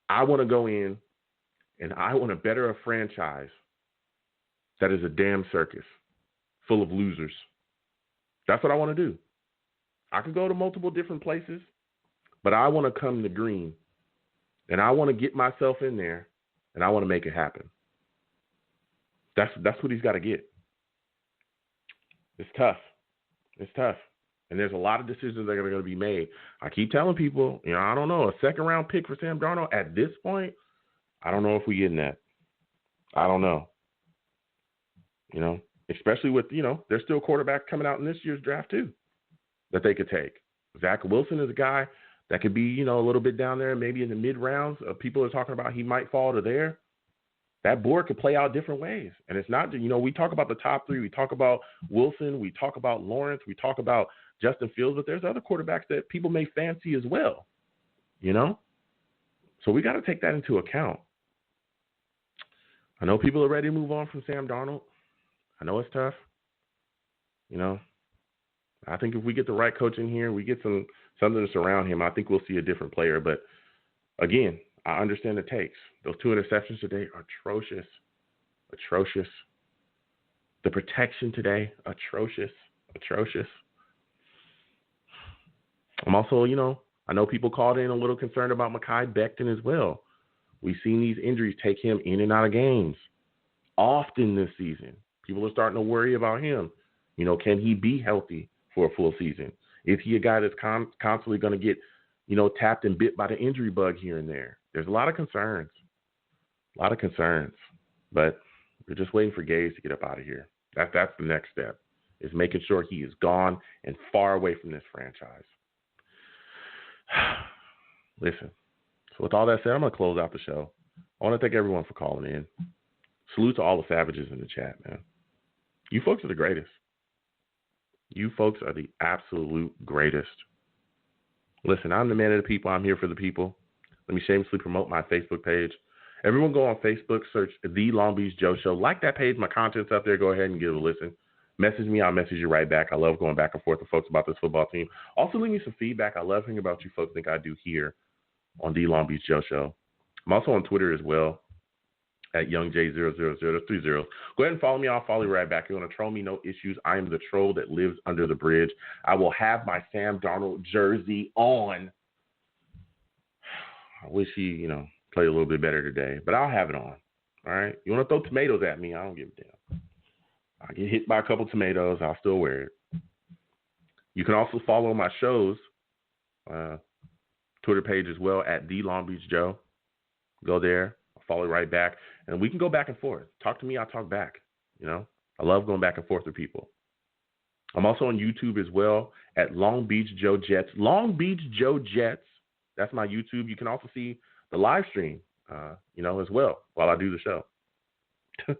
I want to go in and I want to better a franchise that is a damn circus full of losers. That's what I want to do. I could go to multiple different places, but I want to come to Green, and I want to get myself in there, and I want to make it happen. That's what he's got to get. It's tough. It's tough. And there's a lot of decisions that are going to be made. I keep telling people, I don't know, a second-round pick for Sam Darnold at this point, I don't know if we're getting that. I don't know. Especially with, there's still quarterbacks coming out in this year's draft too that they could take. Zach Wilson is a guy that could be, a little bit down there, maybe in the mid-rounds. People are talking about he might fall to there. That board could play out different ways. And it's not, we talk about the top three. We talk about Wilson. We talk about Lawrence. We talk about Justin Fields. But there's other quarterbacks that people may fancy as well, So we got to take that into account. I know people are ready to move on from Sam Darnold. I know it's tough. I think if we get the right coach in here, we get something to surround him, I think we'll see a different player. But, again, I understand the takes. Those 2 interceptions today are atrocious. Atrocious. The protection today, atrocious. Atrocious. I'm also, I know people called in a little concerned about Mekhi Becton as well. We've seen these injuries take him in and out of games often this season. People are starting to worry about him. Can he be healthy for a full season? Is he a guy that's constantly going to get, tapped and bit by the injury bug here and there? There's a lot of concerns. But we're just waiting for Gase to get up out of here. That's the next step, is making sure he is gone and far away from this franchise. Listen, so with all that said, I'm going to close out the show. I want to thank everyone for calling in. Salute to all the savages in the chat, man. You folks are the greatest. You folks are the absolute greatest. Listen, I'm the man of the people. I'm here for the people. Let me shamelessly promote my Facebook page Everyone go on Facebook, search The Long Beach Joe Show. Like that page. My content's up there. Go ahead and give it a listen. Message me. I'll message you right back. I love going back and forth with folks about this football team. Also, leave me some feedback. I love hearing about you folks think I do here on The Long Beach Joe Show. I'm also on Twitter as well at YoungJ000. That's 3 zeros. Go ahead and follow me. I'll follow you right back. You want to troll me? No issues. I am the troll that lives under the bridge. I will have my Sam Darnold jersey on. I wish he, played a little bit better today, but I'll have it on. All right? You want to throw tomatoes at me? I don't give a damn. I get hit by a couple tomatoes. I'll still wear it. You can also follow my show's Twitter page as well at The Long Beach Joe. Go there. I'll follow right back. And we can go back and forth. Talk to me. I'll talk back. I love going back and forth with people. I'm also on YouTube as well at Long Beach Joe Jets. Long Beach Joe Jets. That's my YouTube. You can also see the live stream, as well while I do the show. You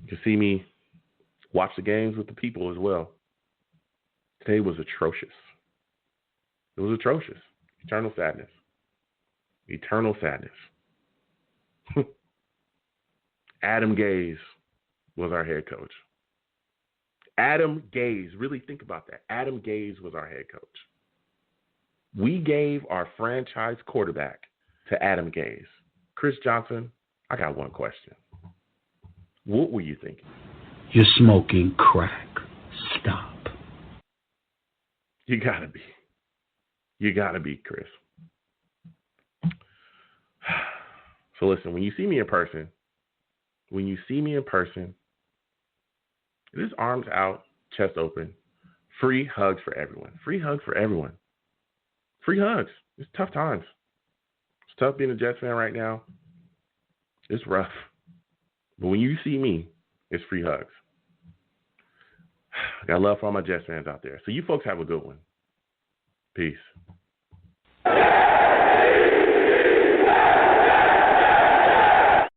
can see me watch the games with the people as well. Today was atrocious. It was atrocious. Eternal sadness. Eternal sadness. Adam Gase was our head coach. Adam Gase. Really think about that. Adam Gase was our head coach. We gave our franchise quarterback to Adam Gase. Chris Johnson, I got one question. What were you thinking? You're smoking crack. Stop. You gotta be. You gotta be, Chris. So listen, when you see me in person, it is arms out, chest open, free hugs for everyone. Free hugs for everyone. Free hugs. It's tough times. It's tough being a Jets fan right now. It's rough. But when you see me, it's free hugs. I got love for all my Jets fans out there. So you folks have a good one. Peace.